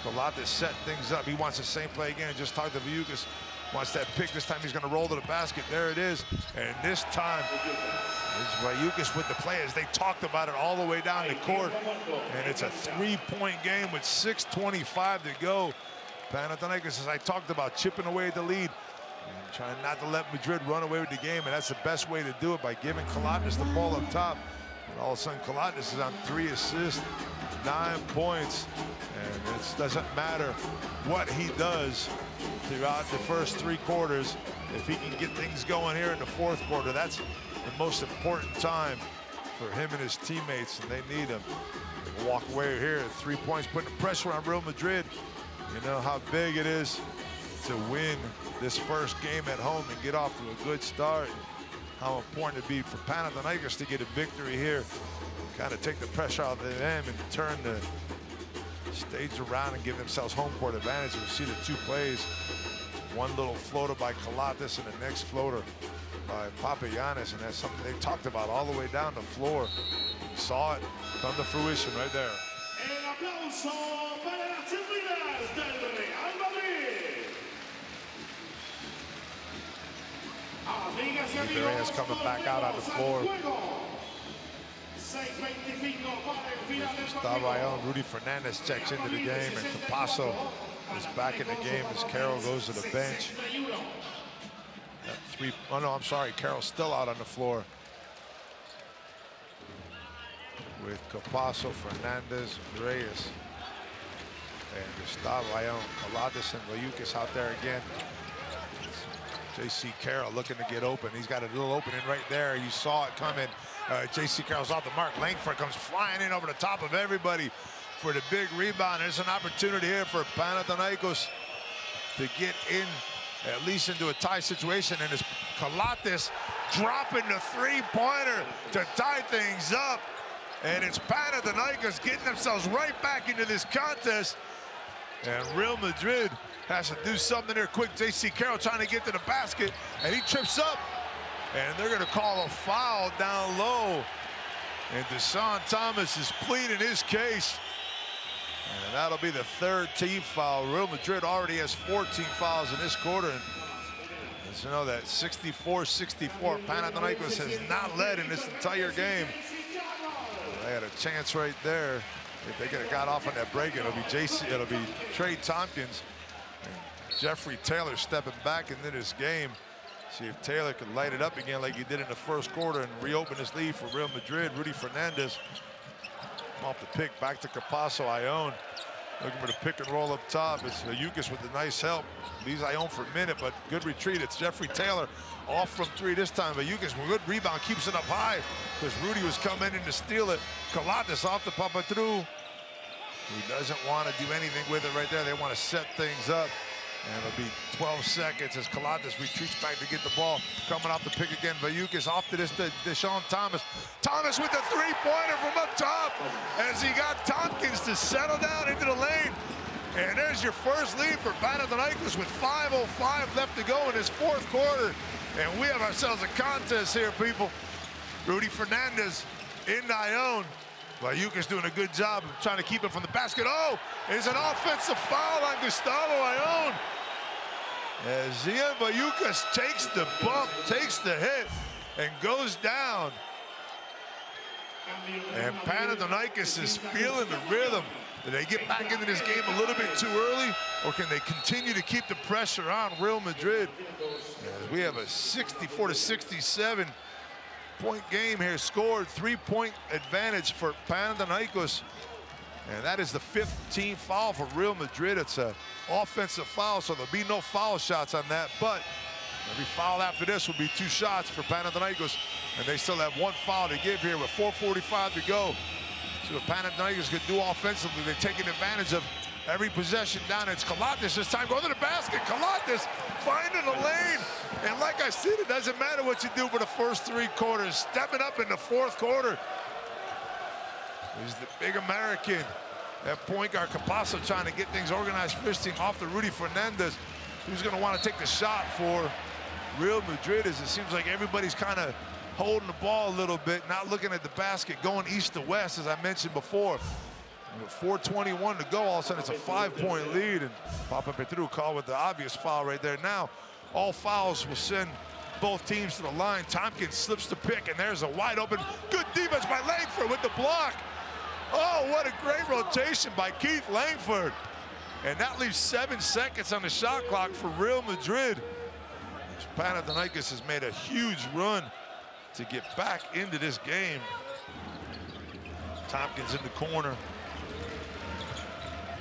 Speaker 1: Calathes set things up. He wants the same play again. Just talked to Vougoiukas. Wants that pick. This time he's going to roll to the basket. There it is. And this time it's Vougoiukas with the play as they talked about it all the way down the court. And it's a 3-point game with 6:25 to go. Panathinaikos, as I talked about, chipping away at the lead. And trying not to let Madrid run away with the game. And that's the best way to do it, by giving Calathes the ball up top. And all of a sudden, Calathes is on 3 assists, 9 points. And it doesn't matter what he does throughout the first 3 quarters. If he can get things going here in the 4th quarter, that's the most important time for him and his teammates, and they need him. They walk away here, 3 points, putting pressure on Real Madrid. You know how big it is to win this first game at home and get off to a good start. How important it'd be for Panathinaikos to get a victory here, kind of take the pressure out of them and turn the stage around and give themselves home court advantage. We'll see the 2 plays. One little floater by Calathes and the next floater by Papagiannis, and that's something they talked about all the way down the floor. We saw it come to fruition right there. Felipe Reyes coming back out on the floor. Gustavo Ione, Rudy Fernandez checks into the game, and Capasso is back in the game as Carroll goes to the bench. Oh no, I'm sorry, Carroll's still out on the floor. With Capasso, Fernandez, Reyes, and Gustavo Ion, Calathes, and Vougoiukas out there again. J.C. Carroll looking to get open. He's got a little opening right there. You saw it coming. J.C. Carroll's off the mark. Langford comes flying in over the top of everybody for the big rebound. There's an opportunity here for Panathinaikos to get in, at least into a tie situation. And it's Calathes dropping the three-pointer to tie things up. And it's Panathinaikos getting themselves right back into this contest. And Real Madrid has to do something there quick. J.C. Carroll trying to get to the basket, and he trips up. And they're going to call a foul down low. And DeShaun Thomas is pleading his case. And that'll be the third team foul. Real Madrid already has 14 fouls in this quarter. And as you know, that 64-64, Panathinaikos has not led in this entire game. They had a chance right there. If they could have got off on that break, it'll be Trey Tompkins. And Jeffery Taylor stepping back into this game. See if Taylor could light it up again like he did in the first quarter and reopen his lead for Real Madrid. Rudy Fernandez off the pick, back to Capasso. Ion looking for the pick and roll up top. It's Vougoiukas with the nice help. Leaves Ion for a minute, but good retreat. It's Jeffery Taylor off from three this time. Vougoiukas with a good rebound, keeps it up high because Rudy was coming in to steal it. Calathes off the Papatrou. He doesn't want to do anything with it right there. They want to set things up. And it'll be 12 seconds as Calathes retreats back to get the ball. Coming off the pick again, Vougoiukas off to this DeShaun Thomas. Thomas with the three-pointer from up top as he got Tompkins to settle down into the lane. And there's your first lead for Panathinaikos with 5:05 left to go in this fourth quarter. And we have ourselves a contest here, people. Rudy Fernandez in Ion. Vougoiukas doing a good job of trying to keep it from the basket. Oh, it's an offensive foul on Gustavo Ion. As Ian Vougoiukas takes the bump, takes the hit, and goes down. And Panathinaikos is feeling the rhythm. Do they get back into this game a little bit too early, or can they continue to keep the pressure on Real Madrid? As we have a 64-67 point game here, scored, 3-point advantage for Panathinaikos. And that is the 15th foul for Real Madrid. It's an offensive foul, so there'll be no foul shots on that. But every foul after this will be 2 shots for Panathinaikos. And they still have 1 foul to give here with 4:45 to go. So what Panathinaikos could do offensively, they're taking advantage of every possession down. It's Calathes this time, going to the basket. Calathes finding a lane. And like I said, it doesn't matter what you do for the first 3 quarters. Stepping up in the fourth quarter is the big American. That point guard, Capasso, trying to get things organized for this team off the Rudy Fernandez, who's going to want to take the shot for Real Madrid, as it seems like everybody's kind of holding the ball a little bit, not looking at the basket, going east to west, as I mentioned before. And with 4:21 to go, all of a sudden it's a 5-point lead, and Papapetrou called with the obvious foul right there. Now, all fouls will send both teams to the line. Tompkins slips the pick, and there's a wide open, good defense by Langford with the block. Oh, what a great rotation by Keith Langford. And that leaves 7 seconds on the shot clock for Real Madrid. Panathinaikos has made a huge run to get back into this game. Tompkins in the corner.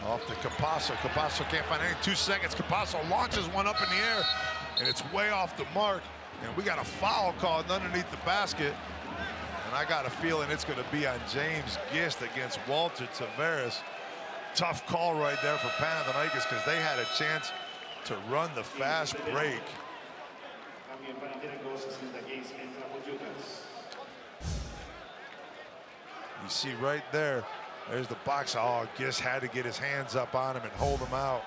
Speaker 1: Off to Capasso. Capasso can't find any. 2 seconds. Capasso launches one up in the air, and it's way off the mark. And we got a foul called underneath the basket. And I got a feeling it's going to be on James Gist against Walter Tavares. Tough call right there for Panathinaikos because they had a chance to run the fast break. You see right there, there's the box. Oh, Gist had to get his hands up on him and hold him out.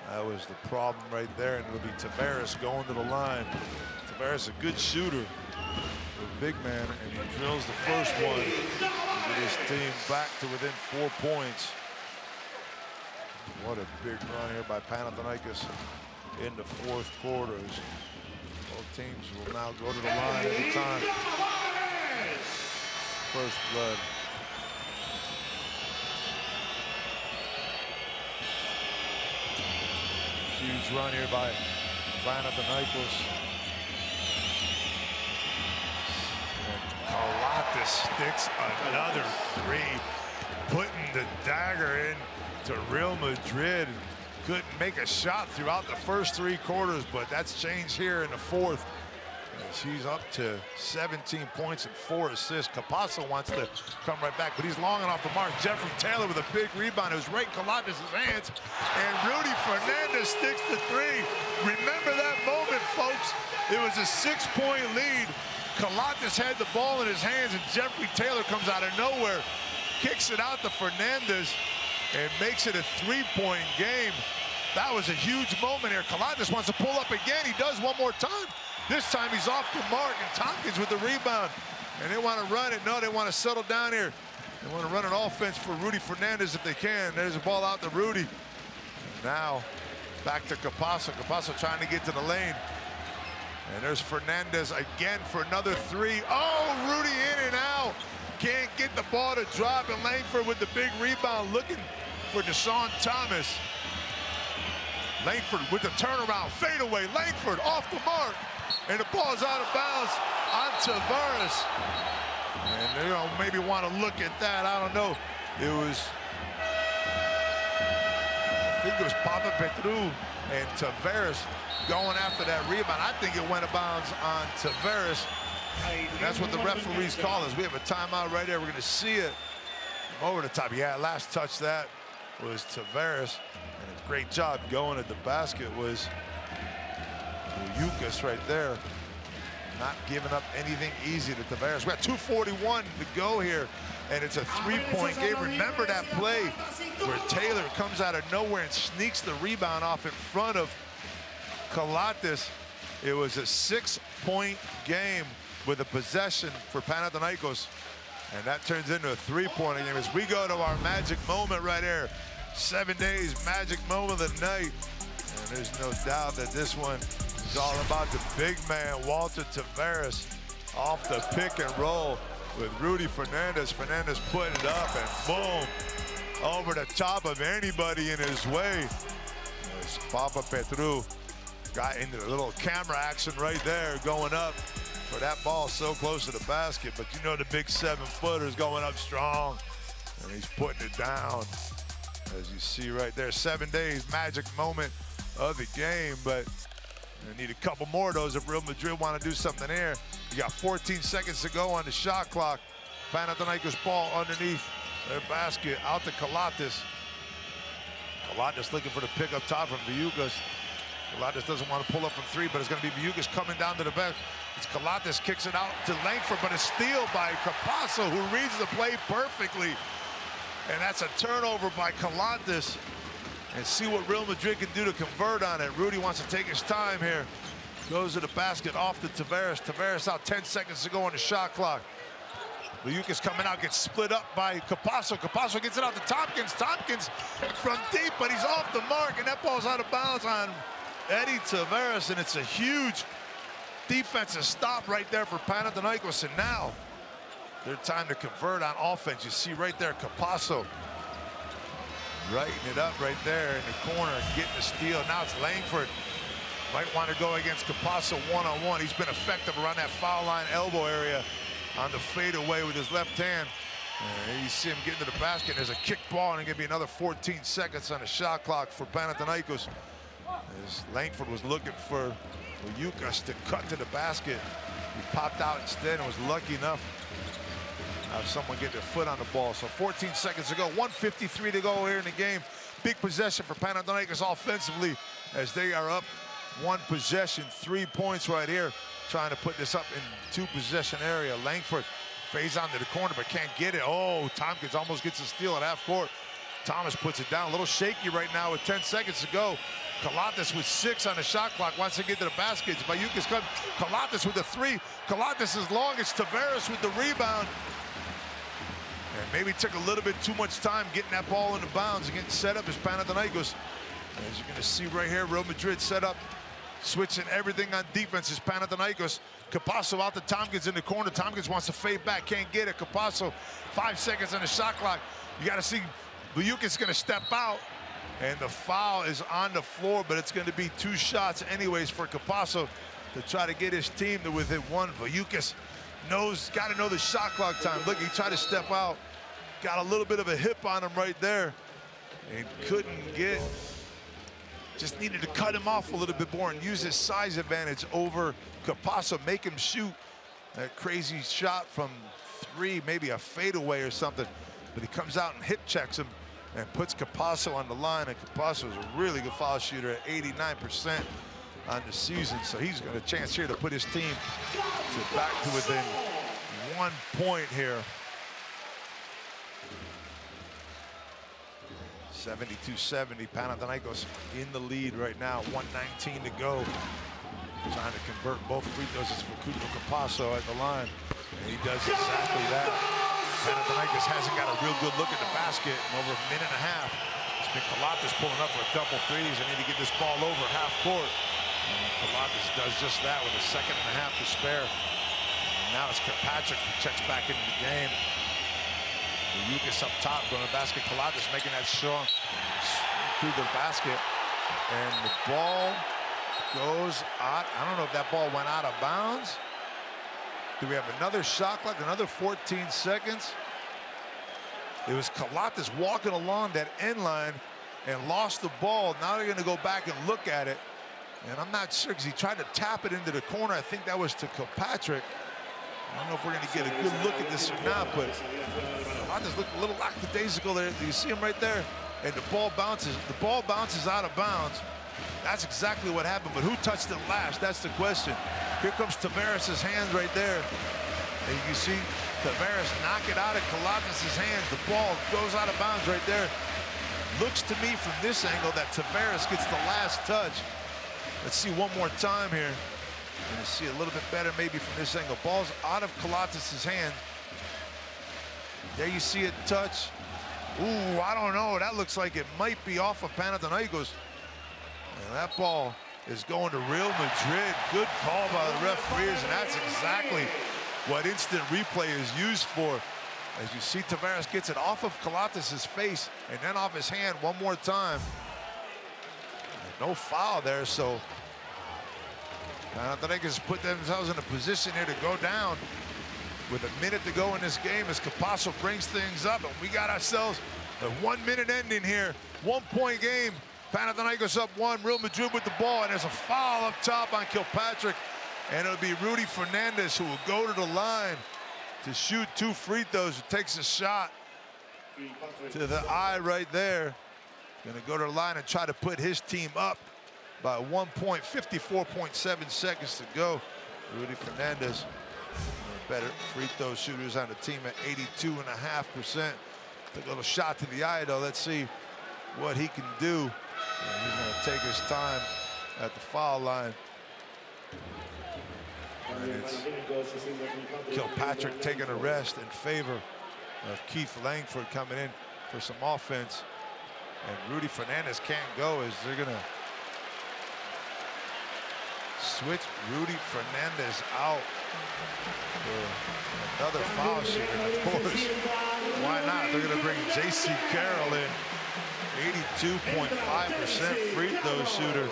Speaker 1: That was the problem right there, and it'll be Tavares going to the line. Tavares, a good shooter, a big man, and he drills the first one to get his team back to within 4 points. What a big run here by Panathinaikos in the fourth quarters. Both teams will now go to the line every time. First blood. Huge run here by Panathinaikos. And Calathes sticks another three, putting the dagger in to Real Madrid. Couldn't make a shot throughout the first 3 quarters, but that's changed here in the fourth. She's up to 17 points and 4 assists. Capasso wants to come right back, but he's long and off the mark. Jeffery Taylor with a big rebound. It was right in Calathes' hands, and Rudy Fernandez sticks the 3. Remember that moment, folks. It was a 6-point lead. Calathes had the ball in his hands, and Jeffery Taylor comes out of nowhere, kicks it out to Fernandez, and makes it a 3-point game. That was a huge moment here. Calathes wants to pull up again. He does one more time. This time he's off the mark, and Tompkins with the rebound. And they want to run it. No, they want to settle down here. They want to run an offense for Rudy Fernandez if they can. There's a ball out to Rudy. And now back to Capasso. Capasso trying to get to the lane. And there's Fernandez again for another 3. Oh, Rudy in and out. Can't get the ball to drop, and Langford with the big rebound looking for DeShaun Thomas. Langford with the turnaround, fadeaway. Langford off the mark, and the ball's out of bounds on Tavares. And they don't maybe want to look at that. I don't know. It was, I think it was Papa Petru and Tavares going after that rebound. I think it went out of bounds on Tavares. That's what the referees call us. We have a timeout right there. We're going to see it over the top. Yeah, last touch that was Tavares. And a great job going at the basket was Vougoiukas right there. Not giving up anything easy to Tavares. We got 2:41 to go here, and it's a 3-point game. Remember that play where Taylor comes out of nowhere and sneaks the rebound off in front of Calathes. It was a 6-point game with a possession for Panathinaikos, and that turns into a 3-point game as we go to our magic moment right here. 7 days magic moment of the night, and there's no doubt that this one is all about the big man Walter Tavares off the pick and roll with Rudy Fernandez. Fernandez putting it up, and boom, over the top of anybody in his way. As Papa Petru got into the little camera action right there, going up for that ball so close to the basket. But you know the big 7-footer is going up strong, and he's putting it down. As you see right there, 7 days magic moment of the game, but they need a couple more of those if Real Madrid want to do something here. You got 14 seconds to go on the shot clock. Panathinaikos ball underneath their basket, out to Calathes. Calathes looking for the pick up top from Vougoiukas. Calathes doesn't want to pull up from 3, but it's going to be Vougoiukas coming down to the back. It's Calathes, kicks it out to Langford, but a steal by Capasso, who reads the play perfectly. And that's a turnover by Calathes. And see what Real Madrid can do to convert on it. Rudy wants to take his time here. Goes to the basket, off to Tavares. Tavares out, 10 seconds to go on the shot clock. Vougoiukas coming out, gets split up by Capasso. Capasso gets it out to Tompkins. Tompkins from deep, but he's off the mark, and that ball's out of bounds on Eddie Tavares, and it's a huge defensive stop right there for Panathinaikos. And now their time to convert on offense. You see right there, Capasso writing it up right there in the corner, getting the steal. Now it's Langford. Might want to go against Capasso one-on-one. He's been effective around that foul line elbow area on the fadeaway with his left hand. And you see him getting to the basket. There's a kick ball, and it's going to be another 14 seconds on the shot clock for Panathinaikos. As Langford was looking for Vougoiukas to cut to the basket. He popped out instead and was lucky enough to have someone get their foot on the ball. So 14 seconds to go, 1:53 to go here in the game. Big possession for Panathinaikos offensively as they are up 1 possession, 3 points right here, trying to put this up in 2-possession area. Langford fades onto the corner but can't get it. Oh, Tompkins almost gets a steal at half court. Thomas puts it down. A little shaky right now with 10 seconds to go. Calathes with 6 on the shot clock wants to get to the basket. Vougoiukas comes. Calathes with the 3. Calathes is long. It's Tavares with the rebound. And maybe took a little bit too much time getting that ball into bounds and getting set up as Panathinaikos. As you're going to see right here, Real Madrid set up, switching everything on defense is Panathinaikos. Capasso out to Tompkins in the corner. Tompkins wants to fade back, can't get it. Capasso, 5 seconds on the shot clock. You got to see Vougoiukas is going to step out. And the foul is on the floor, but it's going to be 2 shots anyways for Capasso to try to get his team to within 1. Vougoiukas got to know the shot clock time. Look, he tried to step out, got a little bit of a hip on him right there, and couldn't get, just needed to cut him off a little bit more and use his size advantage over Capasso, make him shoot that crazy shot from 3, maybe a fadeaway or something. But he comes out and hip checks him and puts Capasso on the line, and Capasso is a really good foul shooter at 89% on the season. So he's got a chance here to put his team back to within 1 point here. 72-70, Panathinaikos in the lead right now, 1:19 to go. Trying to convert both free throws. It's for Capasso at the line, and he does exactly that. Panathinaikos hasn't got a real good look at the basket in over a minute and a half. It's been Calathes pulling up for a couple threes. They need to get this ball over half court. And Calathes does just that with a 1.5 seconds to spare. And now it's Kirkpatrick who checks back into the game. Vougoiukas up top going to the basket. Calathes making that strong through the basket. And the ball goes out. I don't know if that ball went out of bounds. Do we have another shot clock, another 14 seconds? It was Calathes walking along that end line and lost the ball. Now they're going to go back and look at it. And I'm not sure because he tried to tap it into the corner. I think that was to Kirkpatrick. I don't know if we're going to get a good look at this or not, but Calathes looked a little lackadaisical there. Do you see him right there? And the ball bounces. The ball bounces out of bounds. That's exactly what happened, but who touched it last? That's the question. Here comes Tavares' hands right there. And you can see Tavares knock it out of Calathes' hands. The ball goes out of bounds right there. Looks to me from this angle that Tavares gets the last touch. Let's see one more time here. And see a little bit better maybe from this angle. Ball's out of Calathes' hand. There you see it touch. Ooh, I don't know. That looks like it might be off of Panathinaikos. And that ball is going to Real Madrid. Good call by the referees, and that's exactly what instant replay is used for. As you see, Tavares gets it off of Calathes' face and then off his hand one more time. And no foul there, so Panathinaikos put themselves in a position here to go down with a minute to go in this game as Capasso brings things up, and we got ourselves a 1 minute ending here. 1 point game. Panathinaikos up 1, Real Madrid with the ball, and there's a foul up top on Kirkpatrick, and it'll be Rudy Fernandez who will go to the line to shoot 2 free throws. Who takes a shot to the eye right there. Gonna go to the line and try to put his team up by 1 point, 54.7 seconds to go. Rudy Fernandez, better free throw shooters on the team at 82.5%. Took a little shot to the eye though. Let's see what he can do. And he's going to take his time at the foul line. And it's Kirkpatrick taking a rest in favor of Keith Langford coming in for some offense. And Rudy Fernandez can't go as they're going to switch Rudy Fernandez out for another foul shooter. Of course, why not? They're going to bring J.C. Carroll in. 82.5% free throw shooter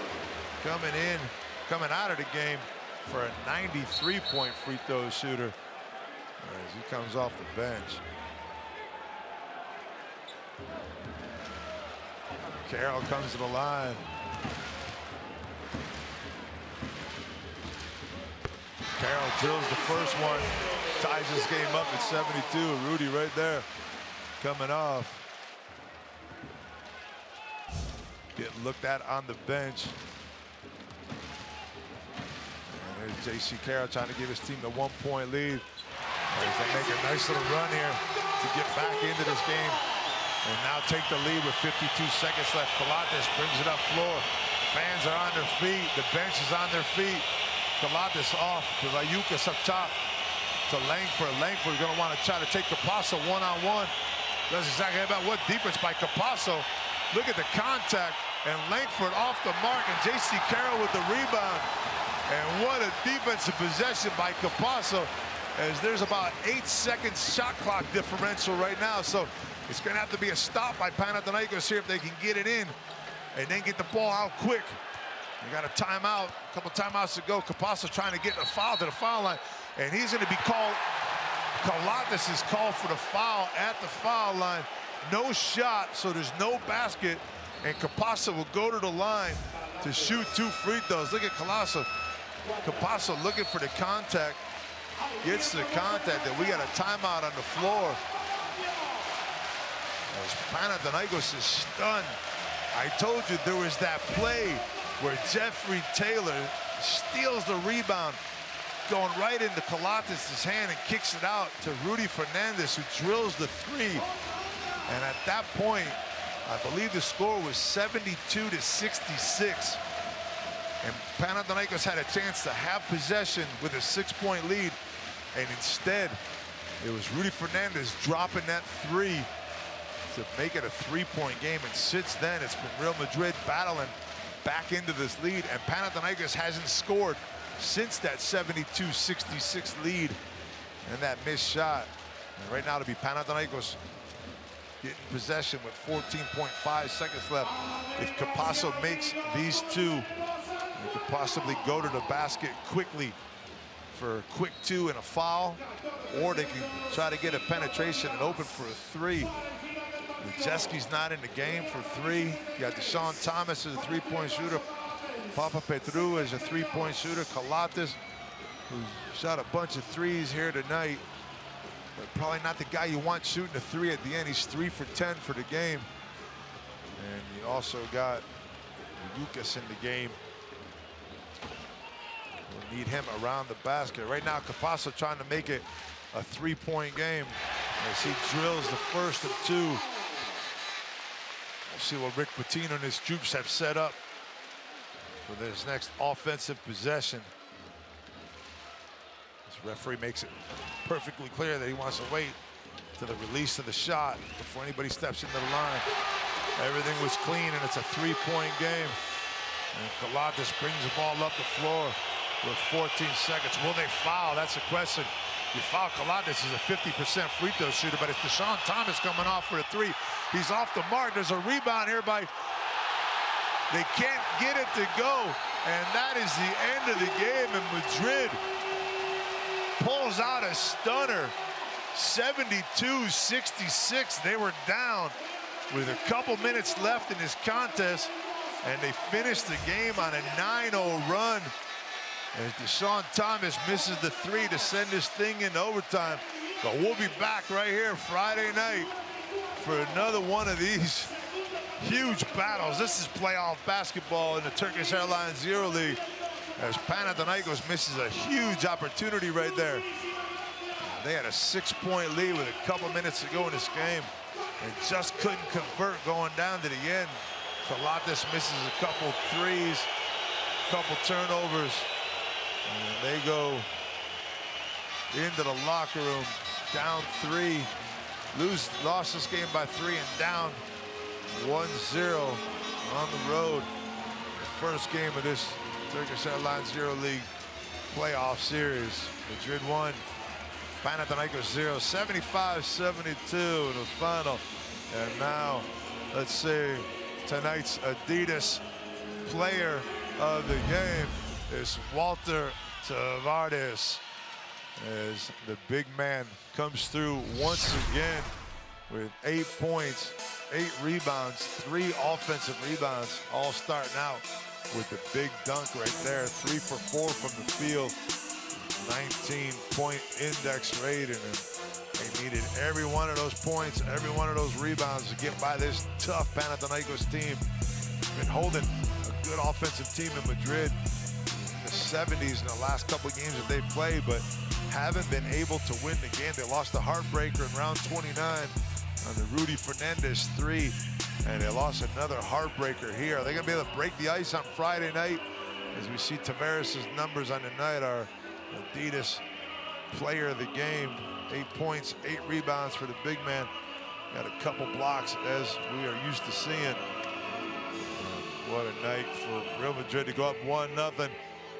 Speaker 1: coming out of the game for a 93-point free throw shooter as he comes off the bench. Carroll comes to the line. Carroll drills the first one, ties this game up at 72. Rudy right there coming off. Getting looked at on the bench. And there's J.C. Carroll trying to give his team the 1 point lead. As they make a nice little run here to get back into this game. And now take the lead with 52 seconds left. Calathes brings it up floor. Fans are on their feet. The bench is on their feet. Calathes off to Vougoiukas up top to Langford. Langford going to want to try to take Capasso one-on-one. Does exactly about what defense by Capasso. Look at the contact, and Langford off the mark, and J.C. Carroll with the rebound. And what a defensive possession by Capasso, as there's about 8 seconds shot clock differential right now. So It's going to have to be a stop by Panathinaikos here if they can get it in and then get the ball out quick. You got a timeout, a couple timeouts to go. Calathes trying to get a foul to the foul line, and he's going to be called. Calathes is called for the foul at the foul line. No shot, so there's no basket, and Calathes will go to the line to shoot 2 free throws. Look at Calathes. Calathes looking for the contact, gets the contact, and we got a timeout on the floor. As Panathinaikos is stunned. I told you there was that play where Jeffery Taylor steals the rebound, going right into Calathes' hand and kicks it out to Rudy Fernandez, who drills the 3. And at that point, I believe the score was 72-66. And Panathinaikos had a chance to have possession with a 6-point lead. And instead, it was Rudy Fernandez dropping that 3 to make it a 3-point game. And since then, it's been Real Madrid battling back into this lead. And Panathinaikos hasn't scored since that 72-66 lead and that missed shot. And right now, to be Panathinaikos getting possession with 14.5 seconds left. If Calathes makes these 2, they could possibly go to the basket quickly for a quick 2 and a foul, or they can try to get a penetration and open for a 3. Majeski's not in the game for 3. You got DeShaun Thomas as a 3-point shooter. Papa Petru as a 3-point shooter. Calathes, who's shot a bunch of 3s here tonight, but probably not the guy you want shooting a 3 at the end. He's 3 for 10 for the game. And you also got Vougoiukas in the game. We'll need him around the basket. Right now, Calathes trying to make it a 3-point game as he drills the first of 2. We'll see what Rick Pitino and his troops have set up for this next offensive possession. This referee makes it perfectly clear that he wants to wait to the release of the shot before anybody steps into the line. Everything was clean, and it's a 3-point game. And Calathes brings the ball up the floor with 14 seconds. Will they foul? That's a question. You foul Calathes, is a 50% free throw shooter, but it's DeShaun Thomas coming off for a 3. He's off the mark. There's a rebound here by... They can't get it to go, and that is the end of the game, and Madrid pulls out a stunner, 72-66. They were down with a couple minutes left in this contest, and they finished the game on a 9-0 run as DeShaun Thomas misses the 3 to send this thing into overtime. But we'll be back right here Friday night for another one of these huge battles. This is playoff basketball in the Turkish Airlines EuroLeague, as Panathinaikos misses a huge opportunity right there. They had a 6-point lead with a couple minutes to go in this game and just couldn't convert going down to the end. Calathes misses a couple 3s, couple turnovers, and they go into the locker room down 3. Lost this game by 3 and down 1-0 on the road. The first game of this Turkish Airlines EuroLeague playoff series. Madrid 1, Panathinaikos 0, 75-72 in the final. And now, let's see, tonight's Adidas player of the game is Walter Tavares, as the big man comes through once again with 8 points, 8 rebounds, 3 offensive rebounds, all starting out with the big dunk right there. 3 for 4 from the field, 19-point index rating, and they needed every one of those points, every one of those rebounds to get by this tough Panathinaikos team. Been holding a good offensive team in Madrid in the 70s in the last couple of games that they've played, but haven't been able to win the game. They lost the heartbreaker in round 29 on the Rudy Fernandez 3, and they lost another heartbreaker here. Are they gonna be able to break the ice on Friday night? As we see Tavares' numbers on the night, our Adidas player of the game, 8 points, 8 rebounds for the big man. Got a couple blocks, as we are used to seeing. What a night for Real Madrid to go up 1-0.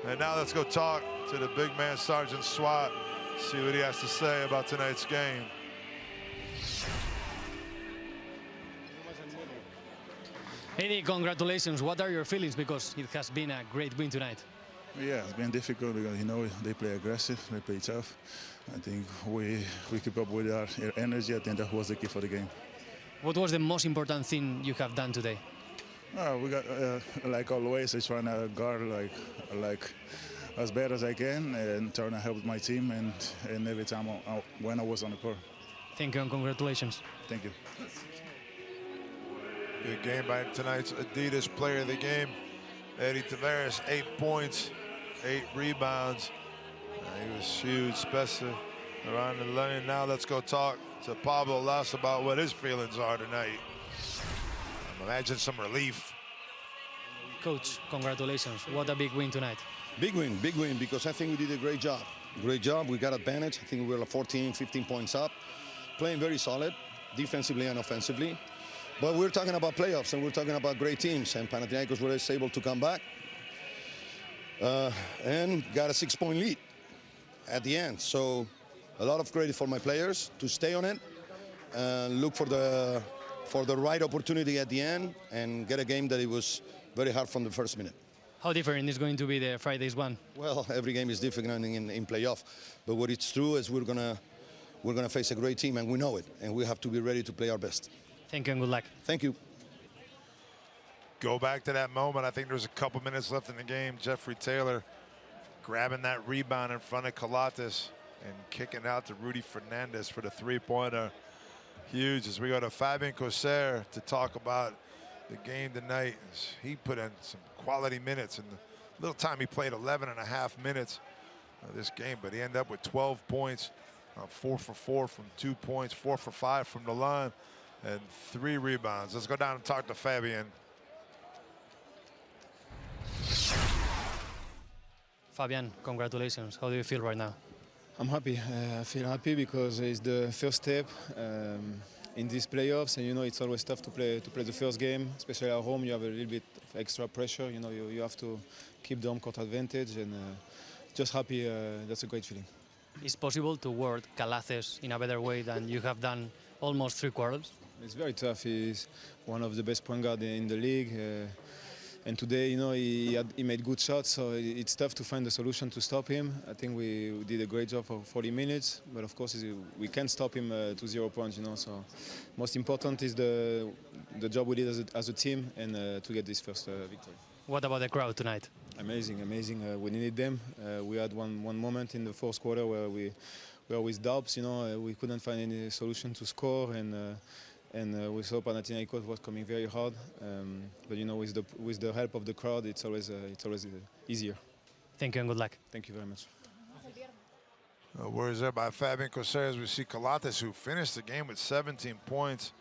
Speaker 1: And now let's go talk to the big man, Sergeant Swat, see what he has to say about tonight's game.
Speaker 3: Eddie, congratulations. What are your feelings? Because it has been a great win tonight.
Speaker 4: Yeah, it's been difficult because, you know, they play aggressive, they play tough. I think we keep up with our energy. I think that was the key for the game.
Speaker 3: What was the most important thing you have done today?
Speaker 4: We got, like always, I'm trying to guard like as bad as I can and trying to help my team and every time when I was on the court.
Speaker 3: Thank you and congratulations.
Speaker 4: Thank you.
Speaker 1: Good game by tonight's Adidas Player of the Game, Eddie Tavares. 8 points, 8 rebounds. He was huge, especially around the lane. Now let's go talk to Pablo Lass about what his feelings are tonight. Imagine some relief.
Speaker 3: Coach, congratulations. What a big win tonight.
Speaker 5: Big win, because I think we did a great job. Great job, we got advantage. I think we were 14, 15 points up. Playing very solid, defensively and offensively. But we're talking about playoffs and we're talking about great teams, and Panathinaikos was able to come back and got a 6-point lead at the end. So a lot of credit for my players to stay on it and look for the right opportunity at the end and get a game that it was very hard from the first minute.
Speaker 3: How different is going to be the Friday's one?
Speaker 5: Well, every game is different in playoff, but what it's true is we're gonna face a great team and we know it, and we have to be ready to play our best.
Speaker 3: Thank you and good luck.
Speaker 5: Thank you.
Speaker 1: Go back to that moment. I think there's a couple minutes left in the game. Jeffery Taylor grabbing that rebound in front of Calathes and kicking out to Rudy Fernandez for the three-pointer. Huge. As we go to Fabien Causeur to talk about the game tonight. He put in some quality minutes, and the little time he played 11.5 minutes of this game, but he ended up with 12 points, 4 for 4 from 2 points, 4 for 5 from the line, and 3 rebounds. Let's go down and talk to Fabien.
Speaker 3: Fabien, congratulations. How do you feel right now?
Speaker 6: I'm happy. I feel happy because it's the first step in these playoffs, and you know it's always tough to play the first game, especially at home. You have a little bit of extra pressure. You know you have to keep the home court advantage, and just happy. That's a great feeling.
Speaker 3: Is possible to work Calathes in a better way than you have done almost 3 quarters?
Speaker 6: It's very tough. He's one of the best point guard in the league. And today, you know, he made good shots, so it's tough to find a solution to stop him. I think we did a great job for 40 minutes, but of course we can't stop him to 0 points, you know. So most important is the job we did as a team and to get this first victory.
Speaker 3: What about the crowd tonight?
Speaker 6: Amazing, amazing. We needed them. We had one moment in the fourth quarter where we were with doubts, you know. We couldn't find any solution to score, and we saw Panathinaikos was coming very hard, but you know, with the help of the crowd, it's always easier.
Speaker 3: Thank you and good luck.
Speaker 6: Thank you very much.
Speaker 1: Words there by Fabien Causeur as we see Calathes, who finished the game with 17 points.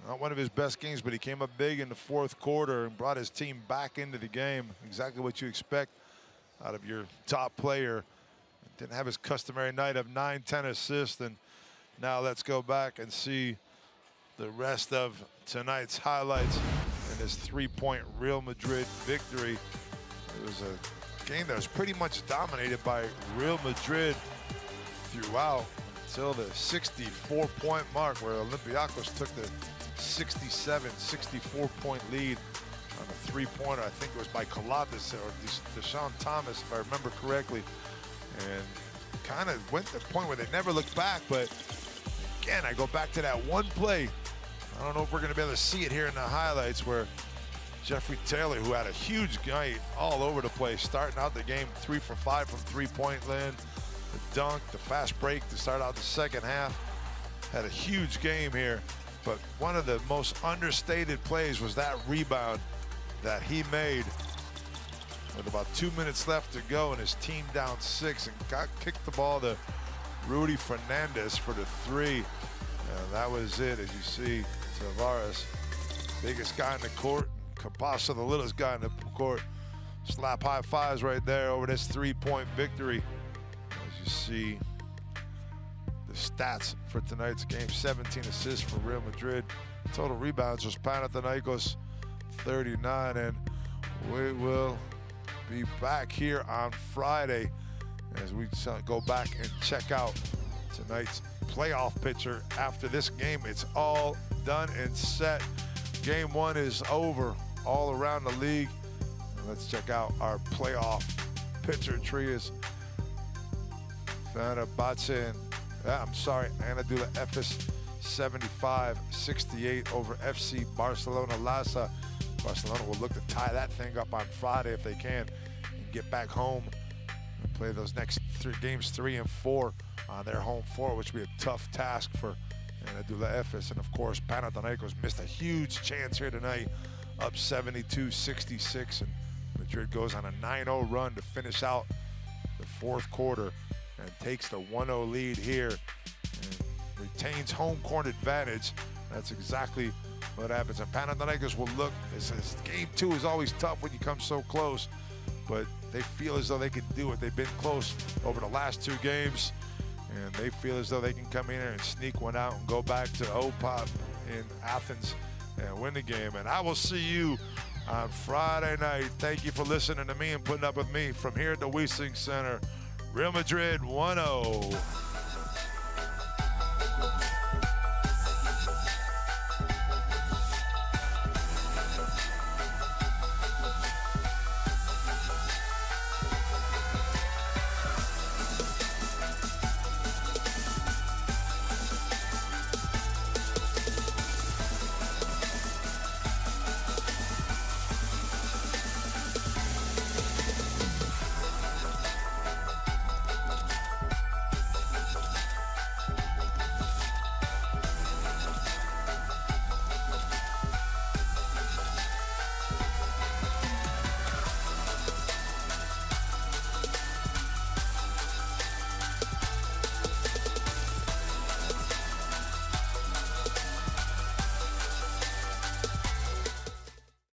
Speaker 1: Not one of his best games, but he came up big in the fourth quarter and brought his team back into the game. Exactly what you expect out of your top player. Didn't have his customary night of 9, 10 assists, and now let's go back and see the rest of tonight's highlights in this 3-point Real Madrid victory. It was a game that was pretty much dominated by Real Madrid throughout until the 64-point mark, where Olympiacos took the 67, 64-point lead on a 3-pointer. I think it was by Calathes or DeShaun Thomas, if I remember correctly, and kind of went to the point where they never looked back. But again, I go back to that one play. I don't know if we're going to be able to see it here in the highlights, where Jeffery Taylor, who had a huge night all over the place, starting out the game 3 for 5 from 3-point land, the dunk, the fast break to start out the second half, had a huge game here. But one of the most understated plays was that rebound that he made with about 2 minutes left to go and his team down 6, and kicked the ball to Rudy Fernandez for the 3. And that was it. As you see, Tavares, biggest guy in the court, Campasa, the littlest guy in the court, slap high fives right there over this 3-point victory. As you see the stats for tonight's game: 17 assists for Real Madrid. Total rebounds was Panathinaikos 39, and we will be back here on Friday as we go back and check out tonight's playoff picture. After this game, it's all done and set. Game 1 is over all around the league. Let's check out our playoff pitcher trios. Fenerbahce, Anadolu Efes 75-68 over FC Barcelona Lhasa. Barcelona will look to tie that thing up on Friday if they can and get back home and play those next games 3 and 4 on their home floor, which will be a tough task for Anadolu Efes. And of course, Panathinaikos missed a huge chance here tonight, up 72-66, and Madrid goes on a 9-0 run to finish out the 4th quarter and takes the 1-0 lead here and retains home court advantage. That's exactly what happens. And Panathinaikos will look, game 2 is always tough when you come so close, but they feel as though they can do it. They've been close over the last 2 games, and they feel as though they can come in here and sneak one out and go back to OPAP in Athens and win the game. And I will see you on Friday night. Thank you for listening to me and putting up with me from here at the Wiesing Center. Real Madrid 1-0.